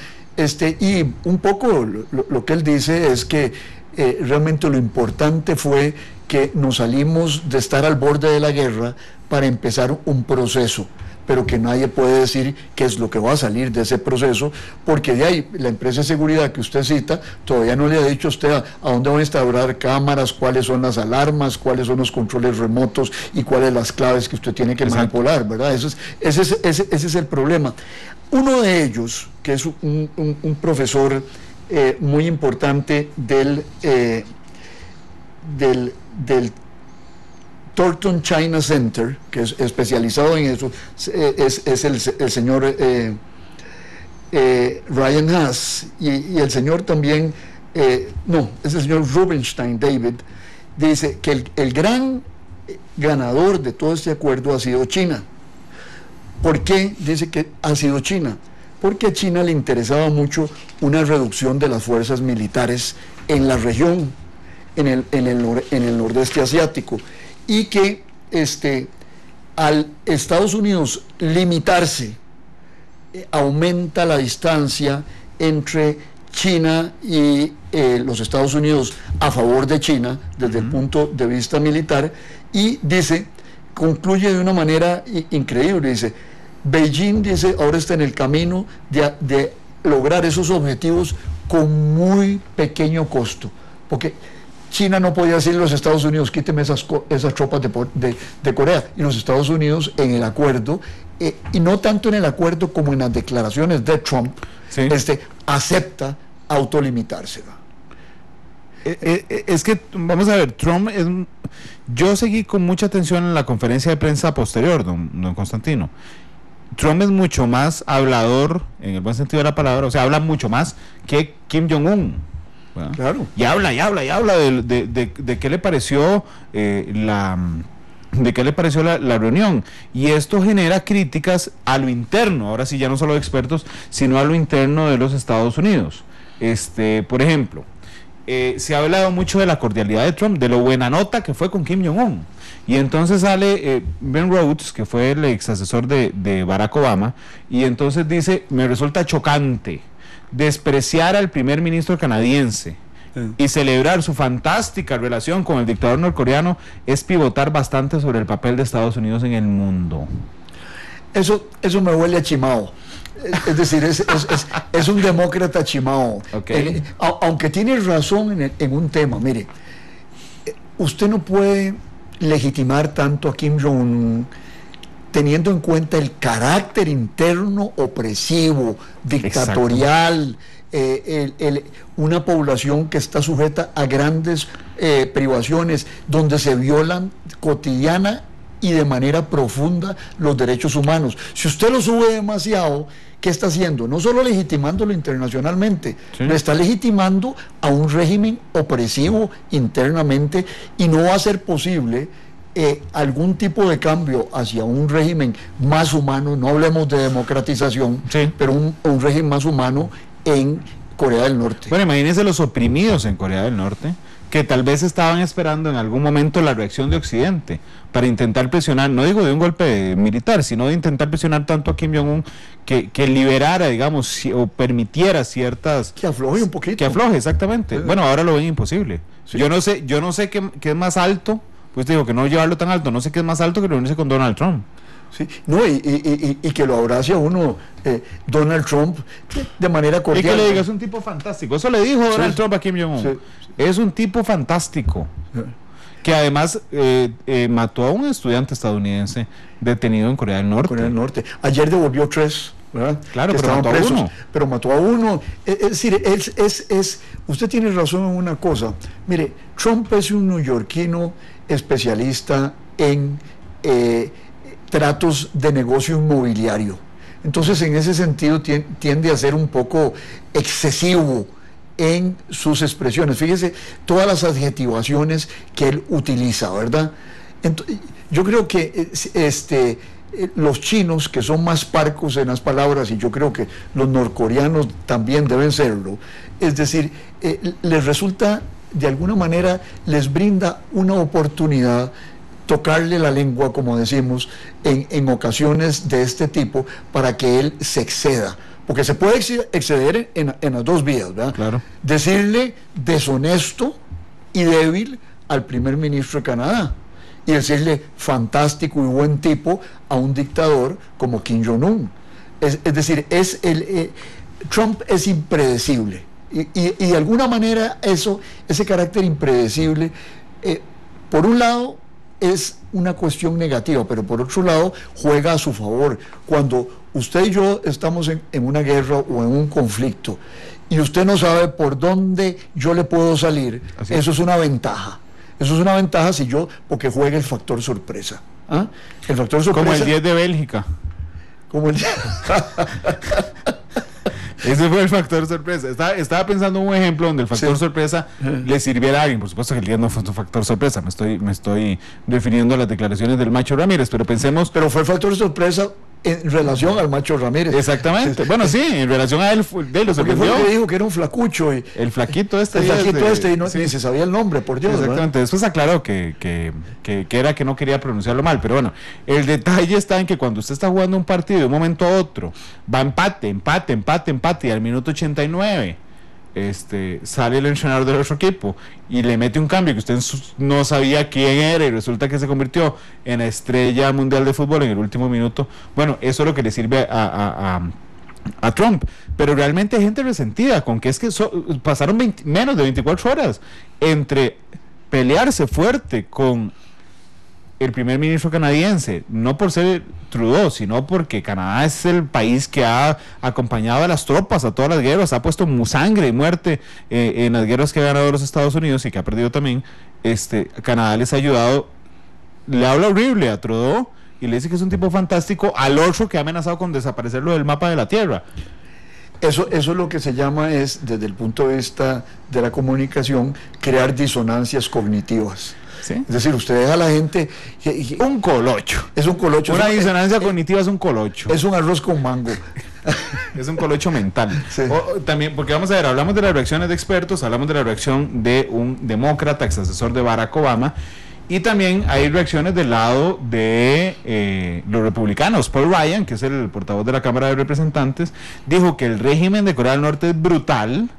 Y un poco lo que él dice es que realmente lo importante fue que nos salimos de estar al borde de la guerra para empezar un proceso, pero que nadie puede decir qué es lo que va a salir de ese proceso, porque de ahí la empresa de seguridad que usted cita todavía no le ha dicho a usted a dónde van a instaurar cámaras, cuáles son las alarmas, cuáles son los controles remotos y cuáles son las claves que usted tiene que manipular, ¿verdad? Ese es el problema. Uno de ellos, que es un profesor muy importante del Thornton China Center, que es especializado en eso, es el señor Ryan Haas, y el señor también, es el señor Rubenstein David, dice que el gran ganador de todo este acuerdo ha sido China. ¿Por qué dice que ha sido China? Porque a China le interesaba mucho una reducción de las fuerzas militares en la región, en el nordeste asiático, y que al Estados Unidos limitarse, aumenta la distancia entre China y los Estados Unidos a favor de China desde el punto de vista militar, y concluye de una manera increíble, dice: Beijing, dice, ahora está en el camino de lograr esos objetivos con muy pequeño costo, porque China no podía decirle a los Estados Unidos, quíteme esas tropas de Corea, y los Estados Unidos en el acuerdo, y no tanto en el acuerdo como en las declaraciones de Trump, sí, acepta autolimitarse.
Es que, vamos a ver, Trump yo seguí con mucha atención en la conferencia de prensa posterior, don Constantino. Trump es mucho más hablador, en el buen sentido de la palabra, o sea, habla mucho más que Kim Jong-un. ¿Verdad?
Claro.
Y habla de qué le pareció la reunión, y esto genera críticas a lo interno, ahora sí ya no solo de expertos, sino a lo interno de los Estados Unidos. Por ejemplo, se ha hablado mucho de la cordialidad de Trump, de lo buena nota que fue con Kim Jong-un, y entonces sale Ben Rhodes, que fue el ex asesor de Barack Obama, y entonces dice: me resulta chocante despreciar al primer ministro canadiense y celebrar su fantástica relación con el dictador norcoreano es pivotar bastante sobre el papel de Estados Unidos en el mundo.
Eso me huele a chimao. Es decir, es un demócrata chimao.
Okay.
Aunque tiene razón en un tema. Mire, usted no puede legitimar tanto a Kim Jong-un teniendo en cuenta el carácter interno opresivo, dictatorial, una población que está sujeta a grandes privaciones, donde se violan cotidiana y de manera profunda los derechos humanos. Si usted lo sube demasiado, ¿qué está haciendo? No solo legitimándolo internacionalmente, sí, lo está legitimando a un régimen opresivo internamente, y no va a ser posible algún tipo de cambio hacia un régimen más humano. No hablemos de democratización, sí, pero un régimen más humano en Corea del Norte.
Bueno, imagínense los oprimidos en Corea del Norte, que tal vez estaban esperando en algún momento la reacción de Occidente para intentar presionar, no digo de un golpe militar, sino de intentar presionar tanto a Kim Jong-un que liberara, digamos, o permitiera ciertas...
Que afloje un poquito.
Que afloje, exactamente. Sí. Bueno, ahora lo ven imposible. Sí. Yo no sé qué es más alto, pues te digo que no llevarlo tan alto, no sé qué es más alto que reunirse con Donald Trump.
Sí, no, y que lo abrace a uno Donald Trump de manera cordial.
Y que le diga, es un tipo fantástico. Eso le dijo Donald Trump a Kim Jong-un. Sí. Es un tipo fantástico. Que además mató a un estudiante estadounidense detenido en Corea del Norte.
Ayer devolvió 3, ¿verdad?
Claro, pero mató presos, a uno.
Pero mató a uno. Es decir, usted tiene razón en una cosa. Mire, Trump es un neoyorquino especialista en tratos de negocio inmobiliario. Entonces, en ese sentido, tiende a ser un poco excesivo en sus expresiones. Fíjese todas las adjetivaciones que él utiliza, ¿verdad? Yo creo que los chinos, que son más parcos en las palabras, y yo creo que los norcoreanos también deben serlo, es decir, les resulta, de alguna manera, les brinda una oportunidad tocarle la lengua, como decimos, en ocasiones de este tipo, para que él se exceda. Porque se puede exceder en las dos vías, ¿verdad?
Claro.
Decirle deshonesto y débil al primer ministro de Canadá, y decirle fantástico y buen tipo a un dictador como Kim Jong-un. Es decir, Trump es impredecible, y de alguna manera ese carácter impredecible, por un lado, es una cuestión negativa, pero por otro lado juega a su favor. Cuando usted y yo estamos en una guerra o en un conflicto y usted no sabe por dónde yo le puedo salir, eso es una ventaja. Eso es una ventaja porque juega el factor sorpresa. ¿Ah? El factor sorpresa.
Como el 10 de Bélgica.
Como el
Ese fue el factor sorpresa. Estaba pensando en un ejemplo donde el factor sorpresa le sirviera a alguien. Por supuesto que el día no fue un factor sorpresa. Me estoy refiriendo a las declaraciones del Macho Ramírez, pero pensemos.
Pero fue el factor sorpresa en relación al Macho Ramírez.
Exactamente. Bueno, sí, en relación a él, lo
porque fue el que dijo que era un flacucho.
El flaquito este.
Y no, ni se sabía el nombre, por Dios.
Exactamente. ¿Verdad? Después aclaró que era que no quería pronunciarlo mal. Pero bueno, el detalle está en que cuando usted está jugando un partido de un momento a otro, va empate, y al minuto 89 sale el entrenador del otro equipo y le mete un cambio que usted no sabía quién era y resulta que se convirtió en la estrella mundial de fútbol en el último minuto. Bueno, eso es lo que le sirve a Trump, pero realmente hay gente resentida con que pasaron menos de 24 horas entre pelearse fuerte con el primer ministro canadiense, no por ser Trudeau, sino porque Canadá es el país que ha acompañado a las tropas a todas las guerras, ha puesto sangre y muerte en las guerras que ha ganado los Estados Unidos y que ha perdido también. Canadá les ha ayudado, le habla horrible a Trudeau y le dice que es un tipo fantástico al otro que ha amenazado con desaparecerlo del mapa de la Tierra.
Eso es lo que se llama, desde el punto de vista de la comunicación, crear disonancias cognitivas. ¿Sí? Es decir, usted deja a la gente...
un colocho.
Es un colocho.
Una disonancia cognitiva es un colocho.
Es un arroz con mango.
Es un colocho mental.
Sí.
También, porque vamos a ver, hablamos de las reacciones de expertos, hablamos de la reacción de un demócrata, ex asesor de Barack Obama, y también hay reacciones del lado de los republicanos. Paul Ryan, que es el portavoz de la Cámara de Representantes, dijo que el régimen de Corea del Norte es brutal.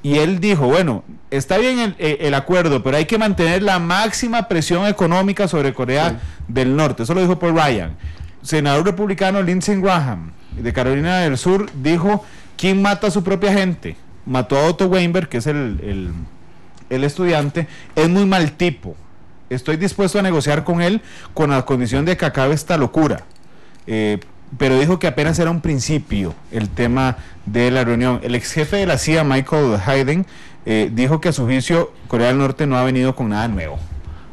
Y él dijo, bueno, está bien el acuerdo, pero hay que mantener la máxima presión económica sobre Corea del Norte. Eso lo dijo Paul Ryan. Senador republicano Lindsey Graham, de Carolina del Sur, dijo, ¿quién mata a su propia gente? Mató a Otto Weinberg, que es el estudiante, es muy mal tipo. Estoy dispuesto a negociar con él con la condición de que acabe esta locura. Pero dijo que apenas era un principio el tema de la reunión. El ex jefe de la CIA, Michael Hayden, dijo que a su juicio Corea del Norte no ha venido con nada nuevo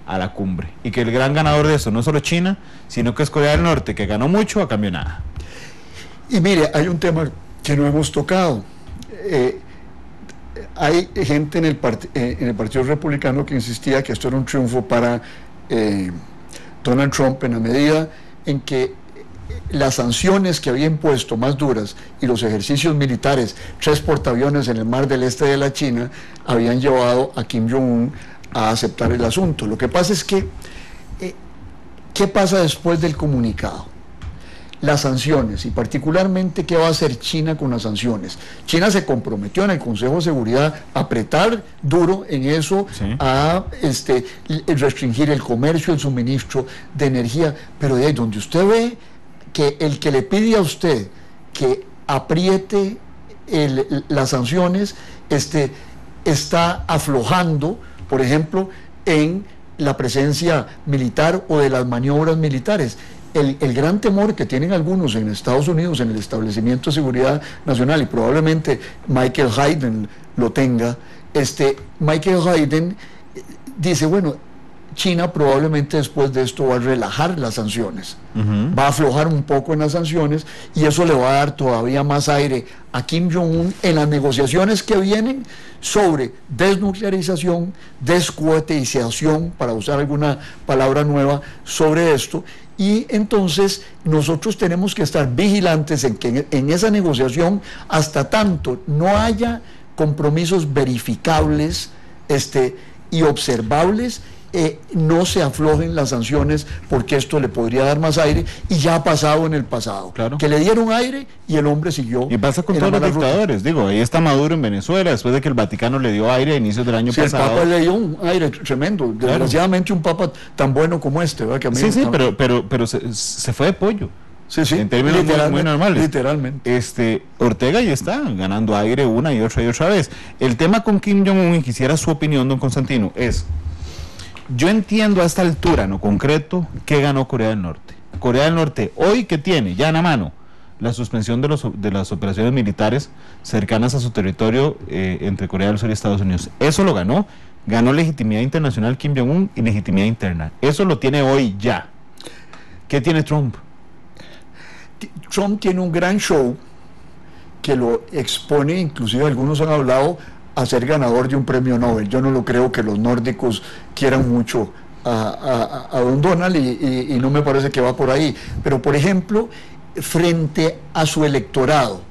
a la cumbre y que el gran ganador de esto no es solo China, sino que es Corea del Norte, que ganó mucho a cambio de nada.
Y mire, hay un tema que no hemos tocado. Hay gente en el Partido Republicano que insistía que esto era un triunfo para Donald Trump, en la medida en que las sanciones que había impuesto más duras y los ejercicios militares, 3 portaaviones en el mar del este de la China, habían llevado a Kim Jong-un a aceptar el asunto. Lo que pasa es que, ¿qué pasa después del comunicado? Las sanciones, y particularmente qué va a hacer China con las sanciones. China se comprometió en el Consejo de Seguridad a apretar duro en eso, sí, a restringir el comercio, el suministro de energía, pero de ahí donde usted ve que el que le pide a usted que apriete las sanciones está aflojando, por ejemplo, en la presencia militar o de las maniobras militares. El gran temor que tienen algunos en Estados Unidos en el establecimiento de seguridad nacional, y probablemente Michael Hayden lo tenga, Michael Hayden dice, bueno, China probablemente después de esto va a relajar las sanciones, va a aflojar un poco en las sanciones, y eso le va a dar todavía más aire a Kim Jong-un en las negociaciones que vienen sobre desnuclearización, descuetización, para usar alguna palabra nueva sobre esto. Y entonces nosotros tenemos que estar vigilantes en que en esa negociación, hasta tanto no haya compromisos verificables y observables, no se aflojen las sanciones, porque esto le podría dar más aire, y ya ha pasado en el pasado,
claro,
que le dieron aire y el hombre siguió.
Y pasa con todos los dictadores, digo, ahí está Maduro en Venezuela, después de que el Vaticano le dio aire a inicios del año pasado.
El Papa le dio un aire tremendo, claro, desgraciadamente un Papa tan bueno como ¿verdad? Que a mí
pero se fue de pollo.
Sí,
en términos muy normales.
Literalmente.
Ortega ya está ganando aire una y otra vez. El tema con Kim Jong-un, y quisiera su opinión, don Constantino, es: yo entiendo a esta altura, no concreto, ¿qué ganó Corea del Norte? Corea del Norte, hoy, ¿qué tiene? Ya en la mano la suspensión de las operaciones militares cercanas a su territorio, entre Corea del Sur y Estados Unidos. Eso lo ganó legitimidad internacional Kim Jong-un y legitimidad interna. Eso lo tiene hoy ya. ¿Qué tiene Trump?
Trump tiene un gran show que lo expone, inclusive algunos han hablado, a ser ganador de un premio Nobel. Yo no lo creo que los nórdicos quieran mucho a don Donald, y no me parece que va por ahí. Pero, por ejemplo, frente a su electorado,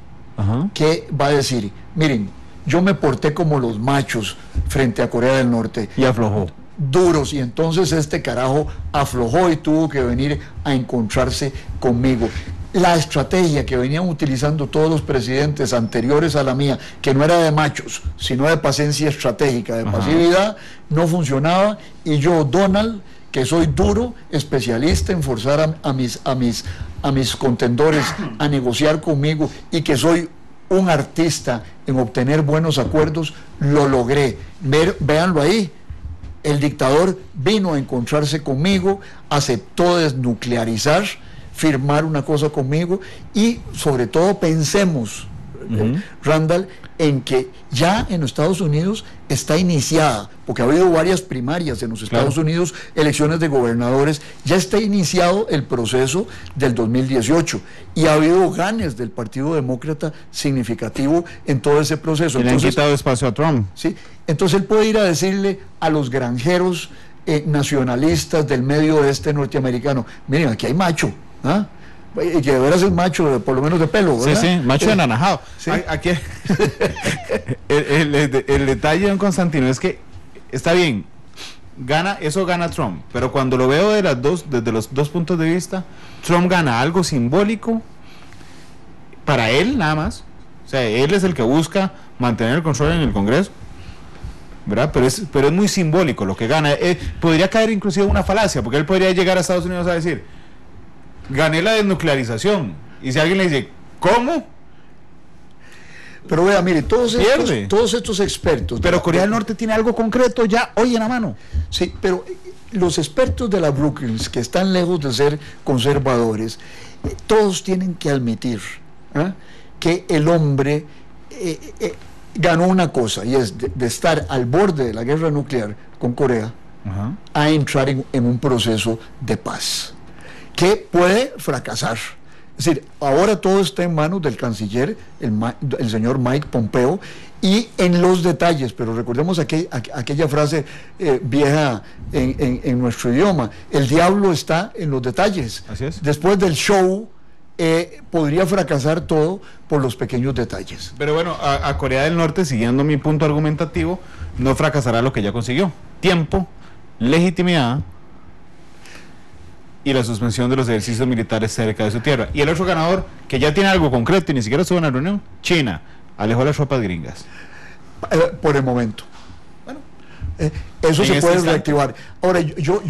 que va a decir, miren, yo me porté como los machos frente a Corea del Norte.
Y aflojó.
Duros, y entonces este carajo aflojó y tuvo que venir a encontrarse conmigo. La estrategia que venían utilizando todos los presidentes anteriores a la mía, que no era de machos, sino de paciencia estratégica, de pasividad, no funcionaba, y yo, Donald, que soy duro, especialista en forzar a mis contendores a negociar conmigo, y que soy un artista en obtener buenos acuerdos, lo logré. Véanlo ahí. El dictador vino a encontrarse conmigo, aceptó desnuclearizar, firmar una cosa conmigo, y sobre todo pensemos, Randall, en que ya en los Estados Unidos está iniciada, porque ha habido varias primarias en los Estados Unidos, elecciones de gobernadores, ya está iniciado el proceso del 2018, y ha habido ganes del Partido Demócrata significativo en todo ese proceso.
Y le han quitado espacio a Trump.
Sí, entonces él puede ir a decirle a los granjeros nacionalistas del medio oeste norteamericano, miren, aquí hay macho, y que de veras es macho, por lo menos de pelo, ¿verdad?
Sí, macho de anaranjado.
Sí.
Aquí el detalle, don Constantino, es que está bien, eso gana Trump, pero cuando lo veo desde los dos puntos de vista, Trump gana algo simbólico para él nada más. O sea, él es el que busca mantener el control en el Congreso, ¿verdad? Pero es muy simbólico lo que gana. Podría caer inclusive en una falacia, porque él podría llegar a Estados Unidos a decir, gané la desnuclearización, y si alguien le dice, ¿cómo?
Pero vea, mire, todos estos expertos...
Pero Corea del Norte tiene algo concreto ya hoy en la mano.
Sí, pero los expertos de la Brookings, que están lejos de ser conservadores, todos tienen que admitir que el hombre ganó una cosa, y es de estar al borde de la guerra nuclear con Corea, a entrar en un proceso de paz, que puede fracasar. Es decir, ahora todo está en manos del canciller, el señor Mike Pompeo, y en los detalles, pero recordemos aquella frase vieja en nuestro idioma, el diablo está en los detalles.
Así es.
Después del show, podría fracasar todo por los pequeños detalles.
Pero bueno, a Corea del Norte, siguiendo mi punto argumentativo, no fracasará lo que ya consiguió: tiempo, legitimidad y la suspensión de los ejercicios militares cerca de su tierra. Y el otro ganador, que ya tiene algo concreto y ni siquiera estuvo en la reunión, China, alejó las tropas gringas.
Por el momento.
Bueno,
eso se puede reactivar. Ahora, yo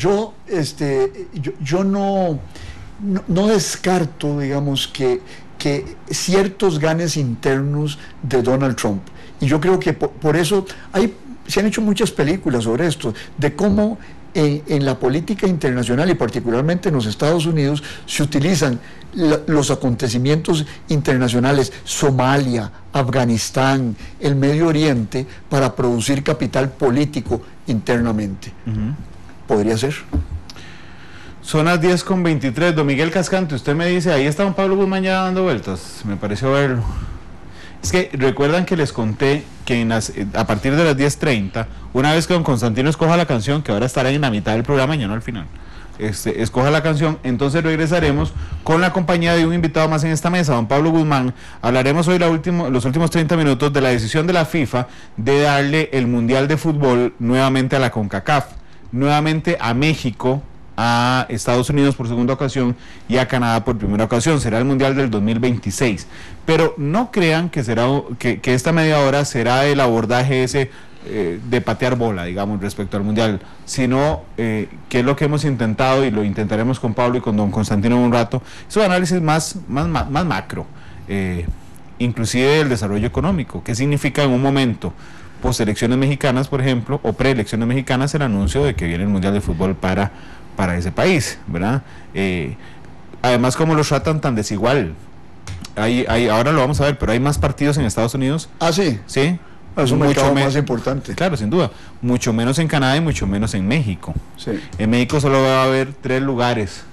no no descarto, digamos, que ciertos ganes internos de Donald Trump. Y yo creo que por eso se han hecho muchas películas sobre esto, de cómo en la política internacional y particularmente en los Estados Unidos se utilizan los acontecimientos internacionales, Somalia, Afganistán, el Medio Oriente, para producir capital político internamente. ¿Podría ser?
Son las 10:23. Don Miguel Cascante, usted me dice, ahí está don Pablo Guzmán ya dando vueltas, me pareció verlo. Es que recuerdan que les conté que a partir de las 10:30, una vez que don Constantino escoja la canción, que ahora estará en la mitad del programa y ya no al final, escoja la canción, entonces regresaremos con la compañía de un invitado más en esta mesa, don Pablo Guzmán. Hablaremos hoy los últimos 30 minutos de la decisión de la FIFA de darle el Mundial de Fútbol nuevamente a la CONCACAF, nuevamente a México, a Estados Unidos por segunda ocasión y a Canadá por primera ocasión. Será el Mundial del 2026, pero no crean que esta media hora será el abordaje ese de patear bola, digamos, respecto al Mundial, sino que es lo que hemos intentado y lo intentaremos con Pablo y con don Constantino en un rato. Es un análisis más macro, inclusive el desarrollo económico. ¿Qué significa en un momento post elecciones mexicanas, por ejemplo, o preelecciones mexicanas, el anuncio de que viene el Mundial de Fútbol para ese país, ¿verdad? Además, cómo los tratan tan desigual. Ahora lo vamos a ver, pero hay más partidos en Estados Unidos.
Ah, sí.
Sí.
Es un mercado más importante.
Claro, sin duda. Mucho menos en Canadá y mucho menos en México.
Sí.
En México solo va a haber 3 lugares.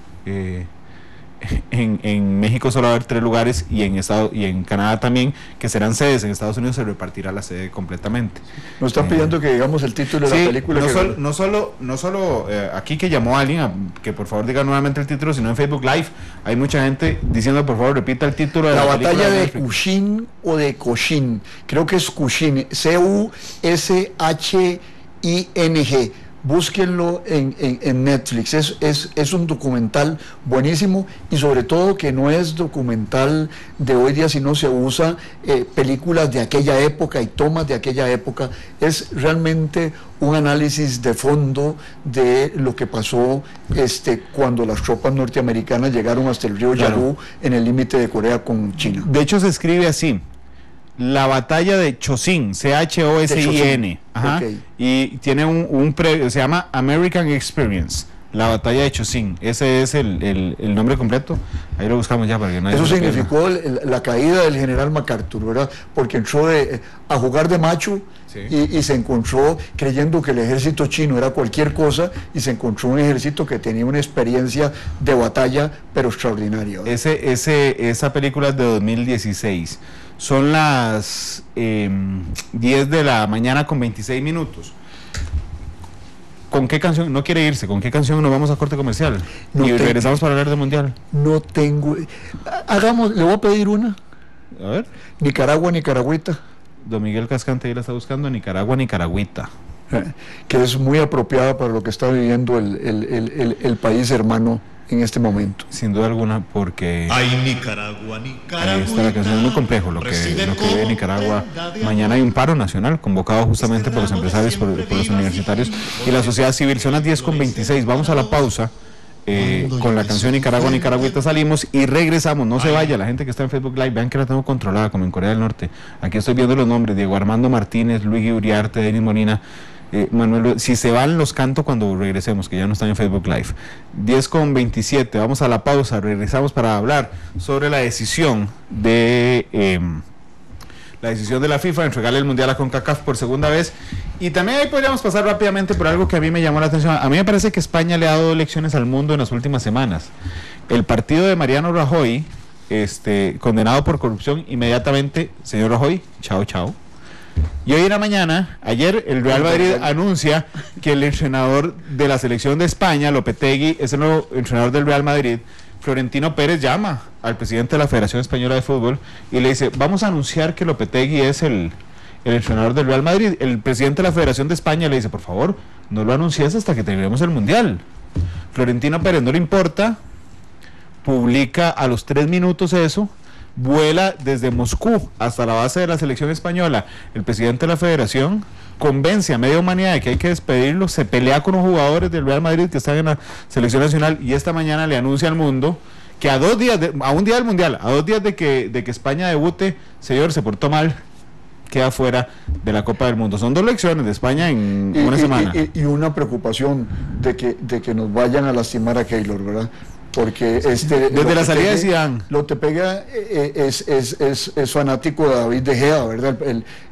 En México solo va a haber 3 lugares y en Canadá también, que serán sedes. En Estados Unidos se repartirá la sede completamente.
Nos están pidiendo que digamos el título de la película.
No solo aquí que llamó a alguien que por favor diga nuevamente el título, sino en Facebook Live hay mucha gente diciendo por favor repita el título de la
batalla de Cushin o de Cochin. Creo que es Cushin, C-U-S-H-I-N-G. Búsquenlo en Netflix, es un documental buenísimo, y sobre todo que no es documental de hoy día, sino se usa películas de aquella época y tomas de aquella época. Es realmente un análisis de fondo de lo que pasó cuando las tropas norteamericanas llegaron hasta el río Yalu, en el límite de Corea con China.
De hecho se escribe así: la batalla de Chosin, C-H-O-S-I-N. Ajá. Okay. Y tiene se llama American Experience, la batalla de Chosin. Ese es el nombre completo. Ahí lo buscamos ya para que nadie.
Eso significó la caída del general MacArthur, ¿verdad? Porque entró a jugar de macho. Sí. Y se encontró creyendo que el ejército chino era cualquier cosa, y se encontró un ejército que tenía una experiencia de batalla pero extraordinaria, ¿verdad?
Esa película es de 2016. Son las 10 de la mañana con 26 minutos. ¿Con qué canción? No quiere irse. ¿Con qué canción nos vamos a corte comercial? Regresamos para hablar del Mundial.
No tengo. Le voy a pedir una.
A ver.
Nicaragua, Nicaragüita.
Don Miguel Cascante ahí la está buscando. Nicaragua, Nicaragüita.
Que es muy apropiada para lo que está viviendo el país hermano en este momento.
Sin duda alguna, porque
ay, Nicaragua, Nicaragua.
Esta la canción es muy complejo lo que vive Nicaragua. Mañana hay un paro nacional convocado justamente por los empresarios, por los universitarios y la sociedad civil. Son las 10:26. Vamos a la pausa. Con la canción Nicaragua, Nicaragüita salimos y regresamos. No se vaya, la gente que está en Facebook Live, vean que la tengo controlada como en Corea del Norte. Aquí estoy viendo los nombres: Diego Armando Martínez, Luis Uriarte, Denis Molina, Manuel. Si se van los canto cuando regresemos, que ya no están en Facebook Live. 10:27, vamos a la pausa, regresamos para hablar sobre la decisión de la FIFA de entregarle el Mundial a CONCACAF por segunda vez. Y también ahí podríamos pasar rápidamente por algo que a mí me llamó la atención. A mí me parece que España le ha dado lecciones al mundo en las últimas semanas. El partido de Mariano Rajoy, condenado por corrupción, inmediatamente, señor Rajoy, chao, chao. Y hoy en la mañana, ayer, el Real Madrid anuncia que el entrenador de la selección de España, Lopetegui, es el nuevo entrenador del Real Madrid. Florentino Pérez llama al presidente de la Federación Española de Fútbol y le dice: vamos a anunciar que Lopetegui es el entrenador del Real Madrid. El presidente de la Federación de España le dice: por favor, no lo anuncies hasta que terminemos el Mundial. Florentino Pérez no le importa, publica a los 3 minutos eso, vuela desde Moscú hasta la base de la selección española. El presidente de la federación convence a media humanidad de que hay que despedirlo, se pelea con los jugadores del Real Madrid que están en la selección nacional y esta mañana le anuncia al mundo que a un día del Mundial, a 2 días de que España debute, señor, se portó mal, queda fuera de la Copa del Mundo. Son 2 lecciones de España en una semana.
Y una preocupación de que nos vayan a lastimar a Keylor, ¿verdad? Porque
desde la salida de Zidane.
Lotepega es fanático de David De Gea, ¿verdad?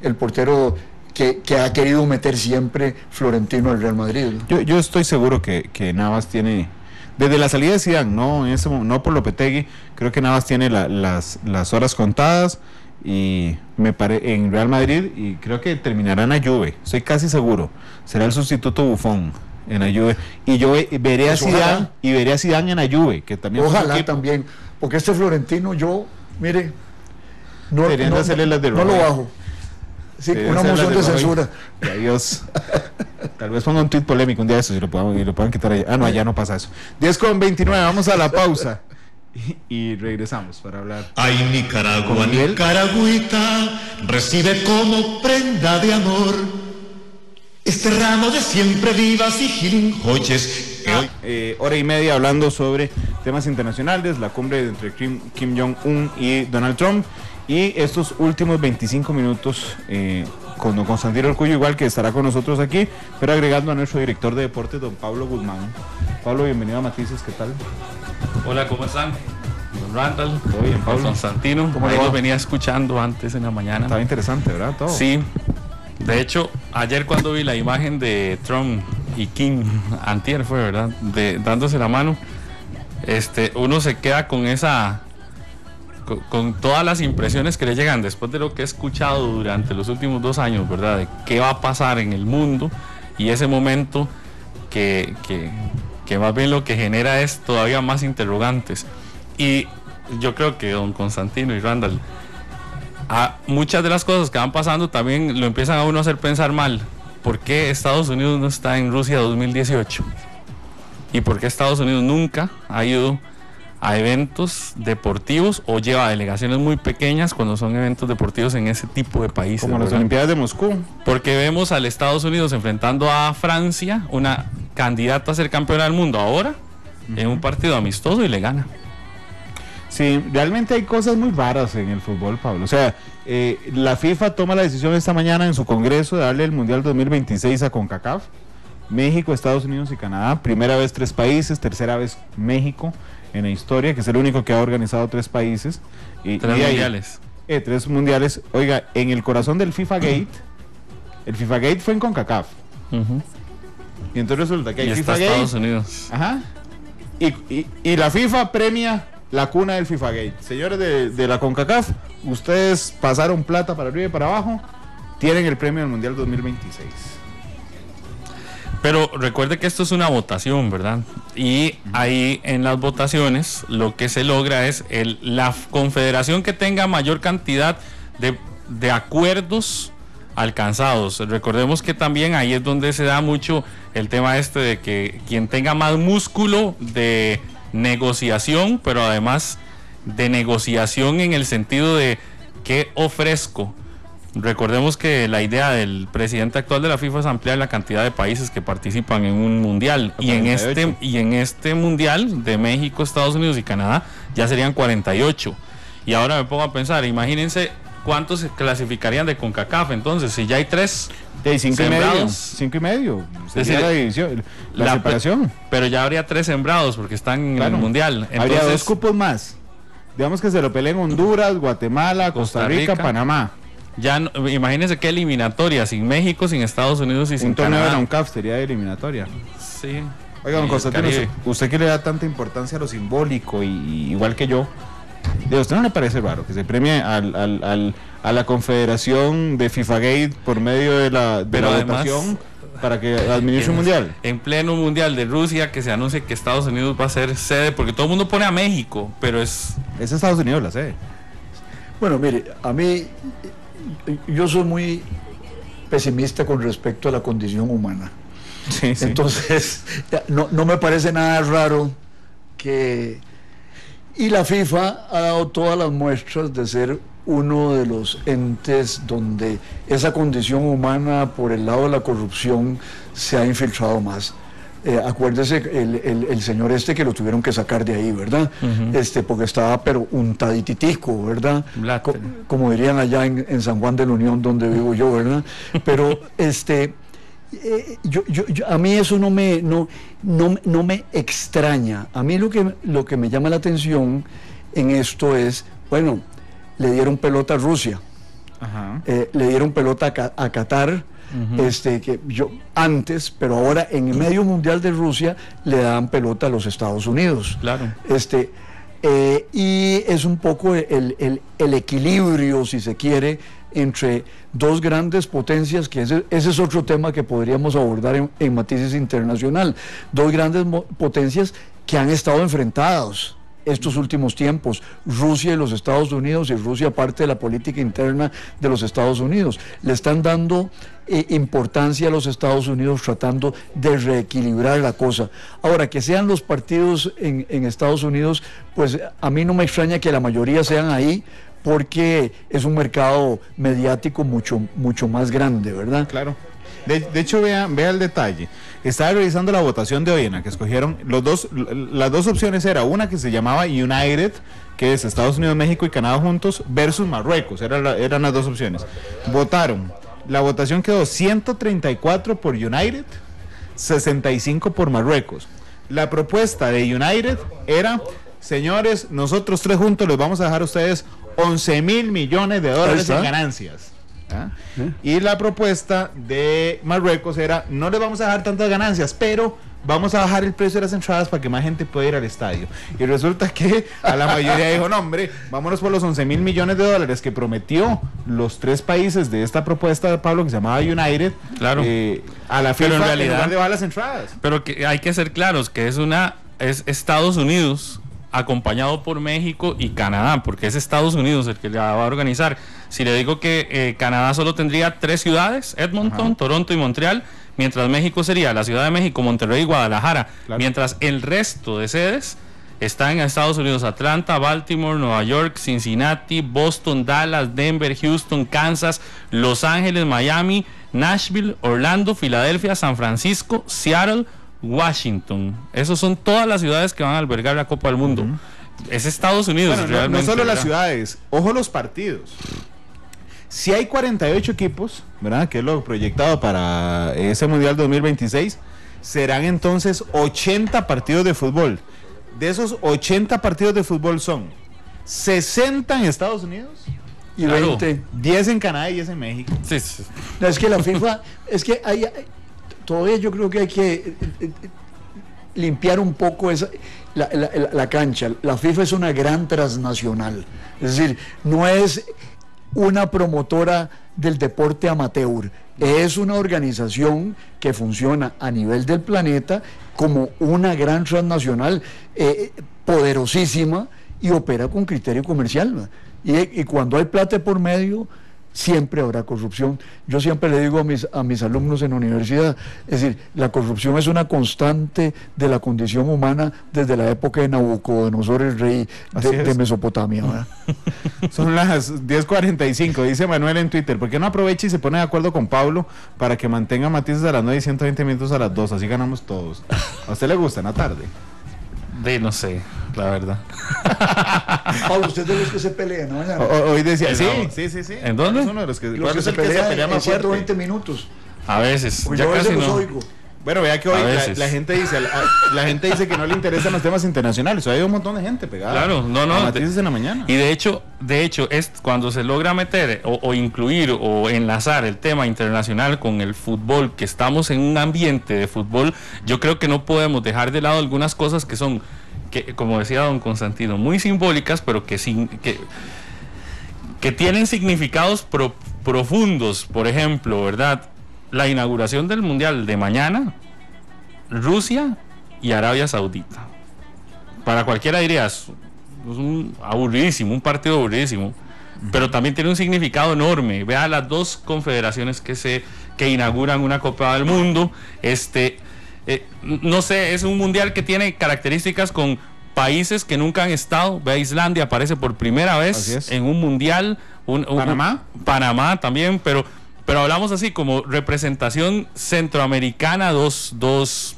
El portero que ha querido meter siempre Florentino al Real Madrid, ¿no?
Yo estoy seguro que Navas tiene, desde la salida de Zidane, no por Lopetegui, creo que Navas tiene las horas contadas y en Real Madrid, y creo que terminará en la Juve, estoy casi seguro, será el sustituto Buffon en la Juve, y yo veré a Zidane y veré a Zidane en la Juve, que también
ojalá también, porque Florentino, mire, no lo bajo. Sí, una moción de censura.
Adiós. Tal vez ponga un tuit polémico un día de eso y lo puedan quitar allá. No, allá no pasa eso. 10:29, vamos a la pausa y regresamos para hablar.
Ay, Nicaragua, Nicaragüita, recibe como prenda de amor este ramo de siempre vivas y girinjoyes.
Hora y media hablando sobre temas internacionales, la cumbre entre Kim Jong-un y Donald Trump. Y estos últimos 25 minutos con don Constantino El Cuyo, igual que estará con nosotros aquí, pero agregando a nuestro director de deportes, don Pablo Guzmán. Pablo, bienvenido a Matices, ¿qué tal?
Hola, ¿cómo están? Don Randall,
todo bien, Pablo.
Constantino,
¿Cómo
ahí los venía escuchando antes en la mañana.
Estaba interesante, ¿verdad? Todo.
Sí, de hecho, ayer cuando vi la imagen de Trump y Kim, antier fue, ¿verdad? Dándose la mano, uno se queda con con todas las impresiones que le llegan después de lo que he escuchado durante los últimos 2 años, ¿verdad? De qué va a pasar en el mundo, y ese momento que más bien lo que genera es todavía más interrogantes. Y yo creo que don Constantino y Randall, muchas de las cosas que van pasando también lo empiezan a uno a hacer pensar mal. ¿Por qué Estados Unidos no está en Rusia 2018? ¿Y por qué Estados Unidos nunca ha ido a eventos deportivos o lleva delegaciones muy pequeñas cuando son eventos deportivos en ese tipo de países?
Como las Olimpiadas de Moscú.
Porque vemos al Estados Unidos enfrentando a Francia, una candidata a ser campeona del mundo ahora, en un partido amistoso, y le gana.
Sí, realmente hay cosas muy raras en el fútbol, Pablo. O sea, la FIFA toma la decisión esta mañana en su congreso de darle el Mundial 2026 a CONCACAF. México, Estados Unidos y Canadá. Primera vez 3 países, tercera vez México en la historia, que es el único que ha organizado 3 países.
3 mundiales.
3 mundiales. Oiga, en el corazón del FIFA Gate, el FIFA Gate fue en CONCACAF. Y entonces resulta que hay FIFA Gate.
Estados Unidos.
Ajá. Y la FIFA premia la cuna del FIFA Gate. Señores de la CONCACAF, ustedes pasaron plata para arriba y para abajo, tienen el premio del Mundial 2026.
Pero recuerde que esto es una votación, ¿verdad? Y ahí en las votaciones lo que se logra es la confederación que tenga mayor cantidad de acuerdos alcanzados. Recordemos que también ahí es donde se da mucho el tema de que quien tenga más músculo de negociación, pero además de negociación en el sentido de qué ofrezco. Recordemos que la idea del presidente actual de la FIFA es ampliar la cantidad de países que participan en un mundial, y en este mundial de México, Estados Unidos y Canadá ya serían 48. Y ahora me pongo a pensar, imagínense cuántos se clasificarían de CONCACAF entonces, si ya hay 3
de 5 y medio sería la división, la separación.
Pero ya habría 3 sembrados porque están en el mundial. Entonces,
habría 2 cupos más. Digamos que se lo peleen Honduras, Guatemala, Costa Rica, Panamá.
Ya no, imagínense qué eliminatoria, sin México, sin Estados Unidos y sin Canadá.
Un torneo de la UNCAF sería de eliminatoria.
Sí.
Oiga, don Constantino, usted que le da tanta importancia a lo simbólico, y igual que yo, ¿a usted no le parece raro que se premie a la confederación de FIFA Gate por medio de la votación para que administre un mundial?
En pleno mundial de Rusia, que se anuncie que Estados Unidos va a ser sede, porque todo el mundo pone a México, pero es
Estados Unidos la sede.
Bueno, mire, a mí, yo soy muy pesimista con respecto a la condición humana. Sí. Entonces, no me parece nada raro que Y la FIFA ha dado todas las muestras de ser uno de los entes donde esa condición humana por el lado de la corrupción se ha infiltrado más. Acuérdese el señor que lo tuvieron que sacar de ahí, ¿verdad? Porque estaba pero untadititico, ¿verdad? Como dirían allá en San Juan de la Unión, donde vivo yo, ¿verdad? Pero a mí eso no me extraña. A mí lo que me llama la atención en esto es, bueno, le dieron pelota a Rusia, le dieron pelota a Qatar, que yo antes, pero ahora en el medio mundial de Rusia le dan pelota a los Estados Unidos.
Claro.
Y es un poco el equilibrio, si se quiere, entre dos grandes potencias, que ese es otro tema que podríamos abordar en Matices Internacional. Dos grandes potencias que han estado enfrentados estos últimos tiempos, Rusia y los Estados Unidos, y Rusia parte de la política interna de los Estados Unidos. Le están dando importancia a los Estados Unidos, tratando de reequilibrar la cosa. Ahora, que sean los partidos en Estados Unidos, pues a mí no me extraña que la mayoría sean ahí, porque es un mercado mediático mucho más grande, ¿verdad?
Claro. De hecho, vea el detalle. Estaba revisando la votación de hoy en la que escogieron las dos opciones. Era una que se llamaba United, que es Estados Unidos, México y Canadá juntos, versus Marruecos. Eran las dos opciones. Votaron. La votación quedó 134 por United, 65 por Marruecos. La propuesta de United era: señores, nosotros tres juntos les vamos a dejar a ustedes 11.000 millones de dólares en ganancias. Y la propuesta de Marruecos era: no les vamos a dejar tantas ganancias, pero vamos a bajar el precio de las entradas para que más gente pueda ir al estadio. Y resulta que a la mayoría dijo: no, hombre, vámonos por los 11.000 millones de dólares que prometió los tres países de esta propuesta de Pablo, que se llamaba United. Claro. A la FIFA, en realidad, en lugar de bajar las entradas.
Pero que hay que ser claros que es Estados Unidos acompañado por México y Canadá, porque es Estados Unidos el que la va a organizar. Si le digo que Canadá solo tendría 3 ciudades, Edmonton, Toronto y Montreal, mientras México sería la Ciudad de México, Monterrey y Guadalajara, mientras el resto de sedes están en Estados Unidos: Atlanta, Baltimore, Nueva York, Cincinnati, Boston, Dallas, Denver, Houston, Kansas, Los Ángeles, Miami, Nashville, Orlando, Filadelfia, San Francisco, Seattle, Washington. Esas son todas las ciudades que van a albergar la Copa del Mundo. Es Estados Unidos.
Bueno, realmente, no solo las ciudades, ojo los partidos. Si hay 48 equipos, ¿verdad?, que es lo proyectado para ese Mundial 2026, serán entonces 80 partidos de fútbol. De esos 80 partidos de fútbol son 60 en Estados Unidos
y 20.
10 en Canadá y 10 en México.
Sí, sí.
No, es que la FIFA, es que todavía yo creo que hay que limpiar un poco la cancha. La FIFA es una gran transnacional, es decir, no es una promotora del deporte amateur, es una organización que funciona a nivel del planeta como una gran transnacional poderosísima, y opera con criterio comercial, y cuando hay plata por medio, siempre habrá corrupción. Yo siempre le digo a mis alumnos en la universidad, es decir, la corrupción es una constante de la condición humana desde la época de Nabucodonosor, el rey de Mesopotamia, ¿verdad?
Son las 10:45, dice Manuel en Twitter: ¿por qué no aprovecha y se pone de acuerdo con Pablo para que mantenga Matices a las 9 y 120 minutos a las 2? Así ganamos todos. ¿A usted le gusta en la tarde?
No sé, la verdad.
Pablo, usted es de los que se pelean, ¿no?
Hoy decía, sí.
¿En dónde?
Es uno de los que
se pelea más 120 minutos.
A veces,
pues
ya
yo
casi
los
no.
oigo.
Bueno, vea que hoy la gente dice que no le interesan los temas internacionales. Hoy hay un montón de gente pegada.
Claro, no.
Matices en la mañana.
Y de hecho es cuando se logra meter o incluir o enlazar el tema internacional con el fútbol, que estamos en un ambiente de fútbol, yo creo que no podemos dejar de lado algunas cosas que son, como decía don Constantino, muy simbólicas, pero que tienen significados profundos. Por ejemplo, ¿verdad?, la inauguración del Mundial de mañana, Rusia y Arabia Saudita. Para cualquiera diría, es un partido aburridísimo, pero también tiene un significado enorme. Vea las dos confederaciones que inauguran una Copa del Mundo. No sé, es un mundial que tiene características con países que nunca han estado. Ve, Islandia aparece por primera vez en un mundial. Panamá también, pero hablamos así como representación centroamericana, dos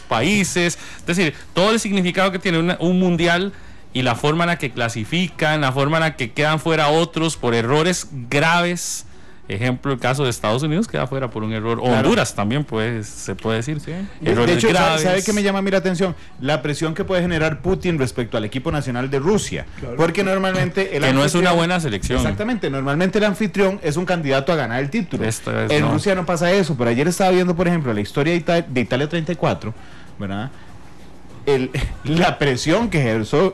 países, es decir, todo el significado que tiene un mundial y la forma en la que clasifican, la forma en la que quedan fuera otros por errores graves. Ejemplo, el caso de Estados Unidos queda fuera por un error. Claro. Honduras también se puede decir. Sí.
De hecho, ¿sabe qué me llama a mí la atención? La presión que puede generar Putin respecto al equipo nacional de Rusia. Claro. Porque normalmente...
que no es una buena selección.
Exactamente. Normalmente el anfitrión es un candidato a ganar el título. En Rusia no pasa eso. Pero ayer estaba viendo, por ejemplo, la historia de Italia 34, ¿verdad? La presión que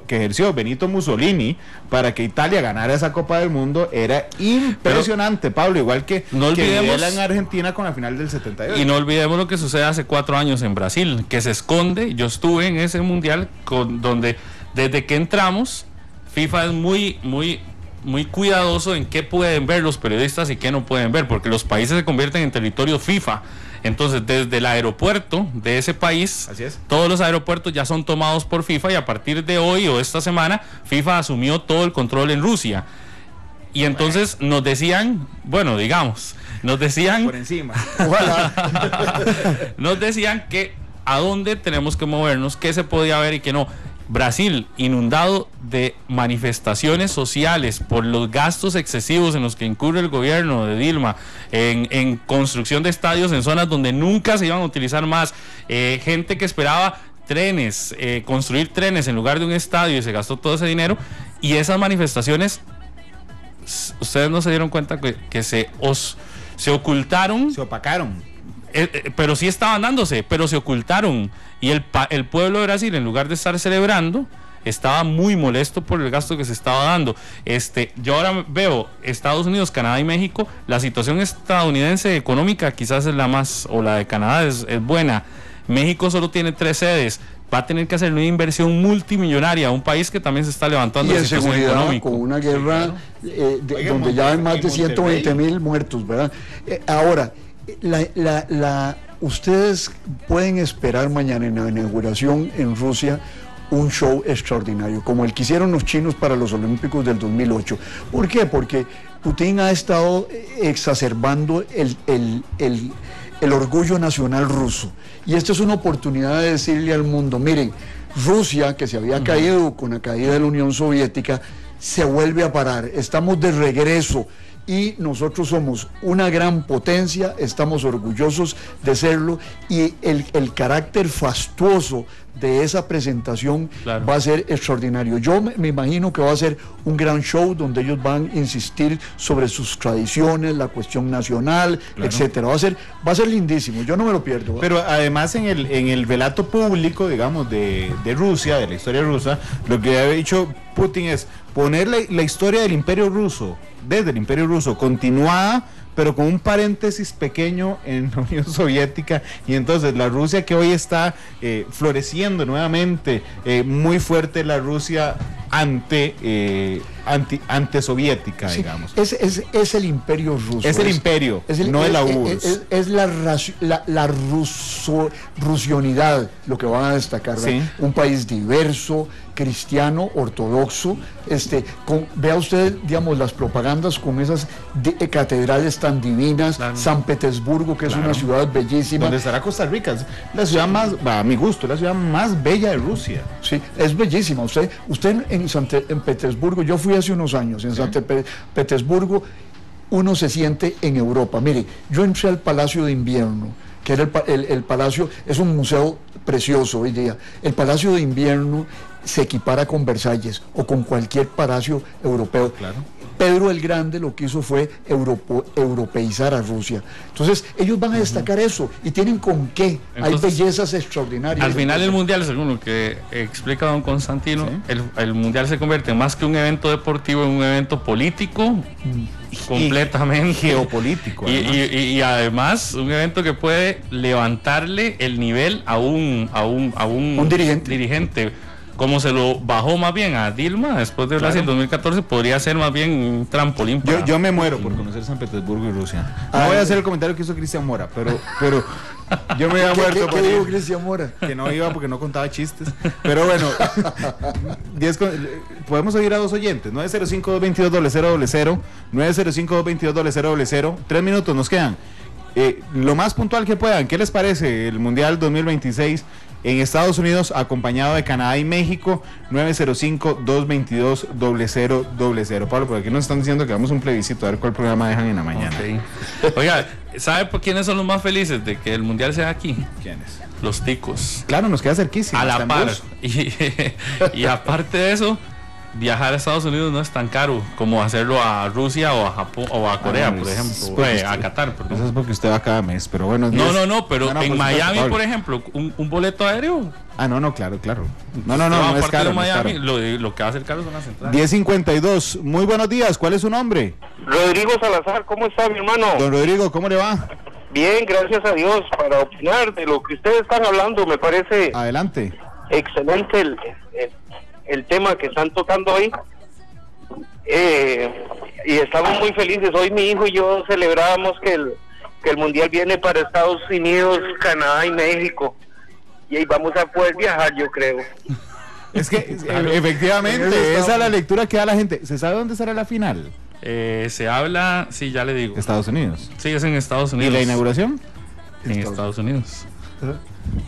ejerció Benito Mussolini para que Italia ganara esa Copa del Mundo era impresionante, Pablo, igual que en Argentina con la final del 78.
Y no olvidemos lo que sucede hace 4 años en Brasil, que se esconde. Yo estuve en ese mundial donde desde que entramos, FIFA es muy cuidadoso en qué pueden ver los periodistas y qué no pueden ver, porque los países se convierten en territorio FIFA. Entonces, desde el aeropuerto de ese país, todos los aeropuertos ya son tomados por FIFA, y a partir de hoy o esta semana, FIFA asumió todo el control en Rusia. Y entonces nos decían, por
encima.
Nos decían que a dónde tenemos que movernos, qué se podía ver y qué no. Brasil, inundado de manifestaciones sociales por los gastos excesivos en los que incurre el gobierno de Dilma, en construcción de estadios en zonas donde nunca se iban a utilizar más, gente que esperaba trenes, construir trenes en lugar de un estadio, y se gastó todo ese dinero. Y esas manifestaciones, ustedes no se dieron cuenta que se ocultaron,
se opacaron.
Pero sí estaban dándose, pero se ocultaron, y el pueblo de Brasil, en lugar de estar celebrando, estaba muy molesto por el gasto que se estaba dando. Yo ahora veo Estados Unidos, Canadá y México. La situación estadounidense económica quizás es la más, o la de Canadá es buena. México solo tiene 3 sedes. Va a tener que hacer una inversión multimillonaria, un país que también se está levantando.
Y en seguridad, con una guerra donde ya hay más de 120,000 muertos, ¿verdad? Ahora, ustedes pueden esperar mañana en la inauguración en Rusia un show extraordinario, como el que hicieron los chinos para los Olímpicos del 2008. ¿Por qué? Porque Putin ha estado exacerbando el orgullo nacional ruso. Y esta es una oportunidad de decirle al mundo, miren, Rusia, que se había caído con la caída de la Unión Soviética, se vuelve a parar. Estamos de regreso. Y nosotros somos una gran potencia, estamos orgullosos de serlo, y el carácter fastuoso de esa presentación va a ser extraordinario. Yo me imagino que va a ser un gran show donde ellos van a insistir sobre sus tradiciones, la cuestión nacional, etcétera. Va a ser lindísimo, yo no me lo pierdo.
Pero además en el relato público, digamos, de Rusia, de la historia rusa, lo que ha dicho Putin es poner la historia del Imperio Ruso, desde el Imperio Ruso, continuada, pero con un paréntesis pequeño en la Unión Soviética. Y entonces la Rusia que hoy está floreciendo nuevamente, muy fuerte la Rusia antesoviética, sí, digamos.
Es el Imperio Ruso.
Es el imperio, no es la URSS.
Es la rusionidad lo que van a destacar, ¿verdad? Sí. Un país diverso, cristiano, ortodoxo. Vea usted, digamos, las propagandas con esas catedrales tan divinas, San Petersburgo, que es una ciudad bellísima.
Donde estará Costa Rica, la ciudad más, a mi gusto, la ciudad más bella de Rusia.
Sí, es bellísima. Usted en Petersburgo, yo fui hace unos años, en San Petersburgo, uno se siente en Europa. Mire, yo entré al Palacio de Invierno, que era el Palacio, es un museo precioso hoy día. El Palacio de Invierno se equipara con Versalles o con cualquier palacio europeo. Claro. Pedro el Grande lo que hizo fue europeizar a Rusia. Entonces, ellos van a destacar eso, y tienen con qué. Entonces, hay bellezas extraordinarias.
Al final el Mundial, según lo que explica don Constantino, ¿sí? el Mundial se convierte más que un evento deportivo en un evento político, completamente
geopolítico.
Y además un evento que puede levantarle el nivel a un dirigente como se lo bajó más bien a Dilma después de Brasil en 2014, podría ser más bien un trampolín para...
Yo me muero por conocer San Petersburgo y Rusia. No voy a hacer el comentario que hizo Cristian Mora, pero yo me había muerto.
¿Qué dijo Cristian Mora?
Que no iba porque no contaba chistes. Pero bueno, podemos oír a dos oyentes. 905-222-0000, 905-222-0000. 3 minutos nos quedan. Lo más puntual que puedan, ¿qué les parece el Mundial 2026 en Estados Unidos acompañado de Canadá y México? 905-222-0000. Pablo, por aquí nos están diciendo que vamos a un plebiscito a ver cuál programa dejan en la mañana.
Okay. Oiga, ¿sabe por quiénes son los más felices de que el Mundial sea aquí?
¿Quiénes?
Los ticos.
Claro, nos queda cerquísimo.
A la par. Y aparte de eso, viajar a Estados Unidos no es tan caro como hacerlo a Rusia o a Japón o a Corea, por ejemplo, a Qatar, perdón.
Eso es porque usted va cada mes, pero bueno.
No, pero en Miami, por ejemplo, un boleto aéreo.
No, claro. No es caro.
Miami, lo que va a ser caro son las entradas.
10:52. Muy buenos días, ¿cuál es su nombre?
Rodrigo Salazar, ¿cómo está, mi hermano?
Don Rodrigo, ¿cómo le va?
Bien, gracias a Dios. Para opinar de lo que ustedes están hablando, me parece
adelante
excelente el tema que están tocando hoy, y estamos muy felices. Hoy mi hijo y yo celebrábamos que el mundial viene para Estados Unidos, Canadá y México, y ahí vamos a poder viajar, yo creo.
Es que efectivamente esa es la lectura que da la gente. ¿Se sabe dónde será la final?
Se habla, sí, ya le digo,
Estados Unidos.
Sí, es en Estados Unidos.
¿Y la inauguración?
En Estados Unidos.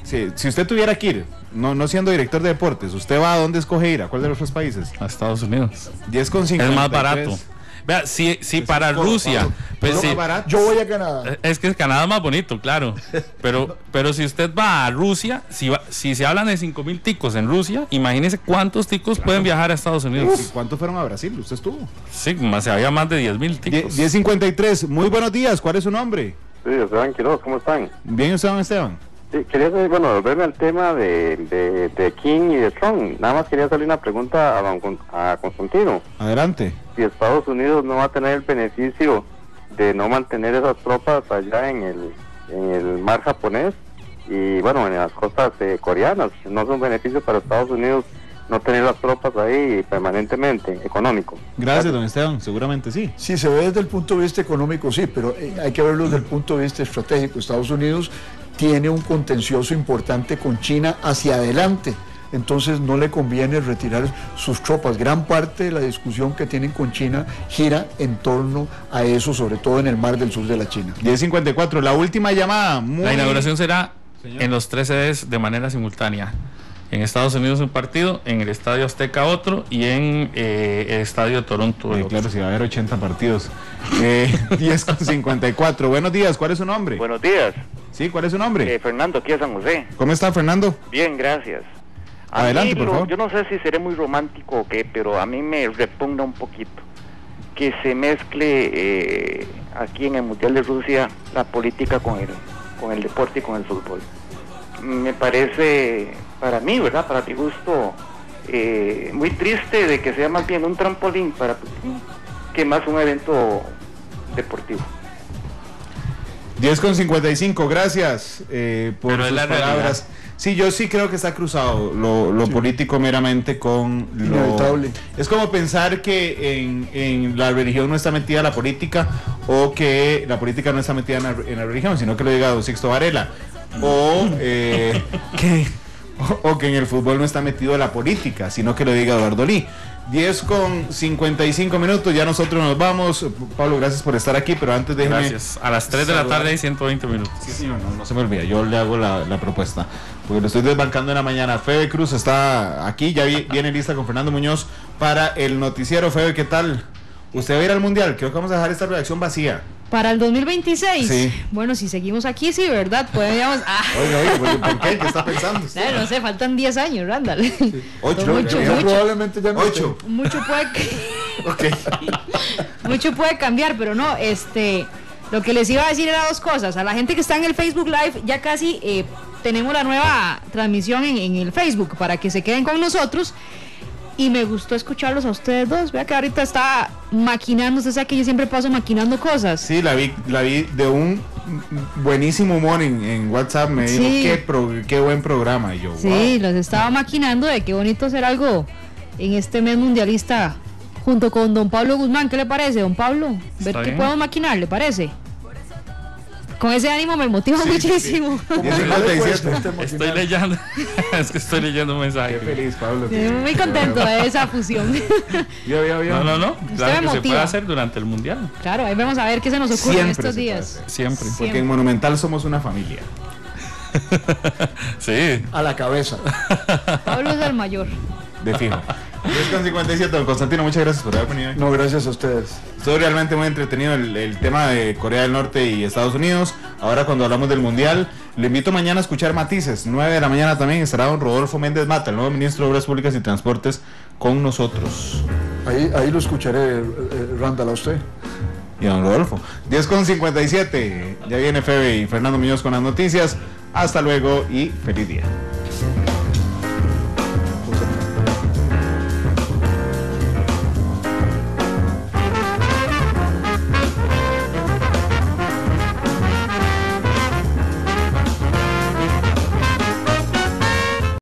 Sí, si usted tuviera que ir, no siendo director de deportes, ¿usted va a dónde escoge ir? ¿A cuál de los otros países?
A Estados Unidos.
10,50.
Es más barato. Vea, si para Rusia, pues sí,
yo voy a Canadá.
Es que Canadá es más bonito, claro. Pero si usted va a Rusia, si se hablan de 5,000 ticos en Rusia, imagínese cuántos ticos pueden viajar a Estados Unidos.
¿Y cuántos fueron a Brasil? ¿Usted estuvo?
Sí, había más de 10,000 ticos.
10:53. Muy buenos días, ¿cuál es su nombre?
Sí, Esteban Quiroz, ¿cómo están?
Bien, Esteban.
Sí, quería saber, volverme al tema de King y de Trump. Nada más quería hacerle una pregunta a Constantino.
Adelante.
Si Estados Unidos no va a tener el beneficio de no mantener esas tropas allá en el mar japonés y bueno, en las costas coreanas, no es un beneficio para Estados Unidos no tener las tropas ahí permanentemente, económico.
Gracias, don Esteban, seguramente sí.
Sí, se ve desde el punto de vista económico, sí, pero hay que verlo desde el punto de vista estratégico. Estados Unidos tiene un contencioso importante con China hacia adelante, entonces no le conviene retirar sus tropas. Gran parte de la discusión que tienen con China gira en torno a eso, sobre todo en el mar del sur de la China.
10:54, la última llamada.
La inauguración será en los 3 sedes de manera simultánea. En Estados Unidos un partido, en el Estadio Azteca otro y en el Estadio Toronto.
Claro, si va a haber 80 partidos. 10:54. Buenos días, ¿cuál es su nombre?
Buenos días.
Sí, ¿cuál es su nombre?
Fernando, aquí de San José.
¿Cómo está, Fernando?
Bien, gracias.
Adelante, por favor.
Yo no sé si seré muy romántico o qué, pero a mí me repugna un poquito que se mezcle aquí en el Mundial de Rusia la política con el deporte y con el fútbol. Me parece, para mí, ¿verdad? Para mi gusto, muy triste de que sea más bien un trampolín para Putin que más un evento deportivo.
10:55, gracias por sus palabras. Sí, yo sí creo que está cruzado lo político meramente con lo
inevitable.
Es como pensar que en la religión no está metida la política, o que la política no está metida en la religión, sino que lo diga don Sixto Varela, o que en el fútbol no está metido la política, sino que lo diga Eduardo Lee. 10:55, ya nosotros nos vamos. Pablo, gracias por estar aquí, pero antes déjeme...
Gracias, a las 3 de la tarde hay 120 minutos.
Sí, señor, no se me olvida, yo le hago la propuesta, porque lo estoy desbancando en la mañana. Febe Cruz está aquí, ya viene lista con Fernando Muñoz para el noticiero. Febe, ¿qué tal? ¿Usted va a ir al Mundial? Creo que vamos a dejar esta redacción vacía.
¿Para el 2026?
Sí.
Bueno, si seguimos aquí, sí, ¿verdad? Podríamos...
Oiga, ¿por qué? ¿Qué está pensando usted?
No sé, faltan 10 años, Randall.
Sí. 8.
Mucho.
Probablemente ya no
8.
Mucho puede...
Okay.
Mucho puede cambiar, pero no, lo que les iba a decir era 2 cosas. A la gente que está en el Facebook Live, ya casi tenemos la nueva transmisión en el Facebook, para que se queden con nosotros. Y me gustó escucharlos a ustedes dos. Vea que ahorita está maquinando, usted sabe que yo siempre paso maquinando cosas.
Sí, la vi de un buenísimo humor en WhatsApp, me dijo, qué buen programa. Y yo,
sí, los estaba maquinando de qué bonito hacer algo en este mes mundialista junto con don Pablo Guzmán. ¿Qué le parece, don Pablo? Ver qué podemos maquinar, ¿le parece? Con ese ánimo me motiva muchísimo.
Estoy leyendo. Es que estoy leyendo un mensaje.
Qué feliz, Pablo.
Sí, muy contento de esa fusión.
No. Claro que se puede hacer durante el Mundial.
Claro, ahí vamos a ver qué se nos ocurre en estos días.
Siempre.
Porque en Monumental somos una familia.
Sí.
A la cabeza.
Pablo es el mayor.
De fijo. 10:57, don Constantino, muchas gracias por haber venido.
No, gracias a ustedes.
Estuvo realmente muy entretenido el tema de Corea del Norte y Estados Unidos. Ahora cuando hablamos del Mundial, le invito mañana a escuchar Matices. 9 de la mañana también estará don Rodolfo Méndez Mata, el nuevo ministro de Obras Públicas y Transportes, con nosotros.
Ahí lo escucharé, Randall, a usted.
Y don Rodolfo. 10:57, ya viene Febe y Fernando Muñoz con las noticias. Hasta luego y feliz día.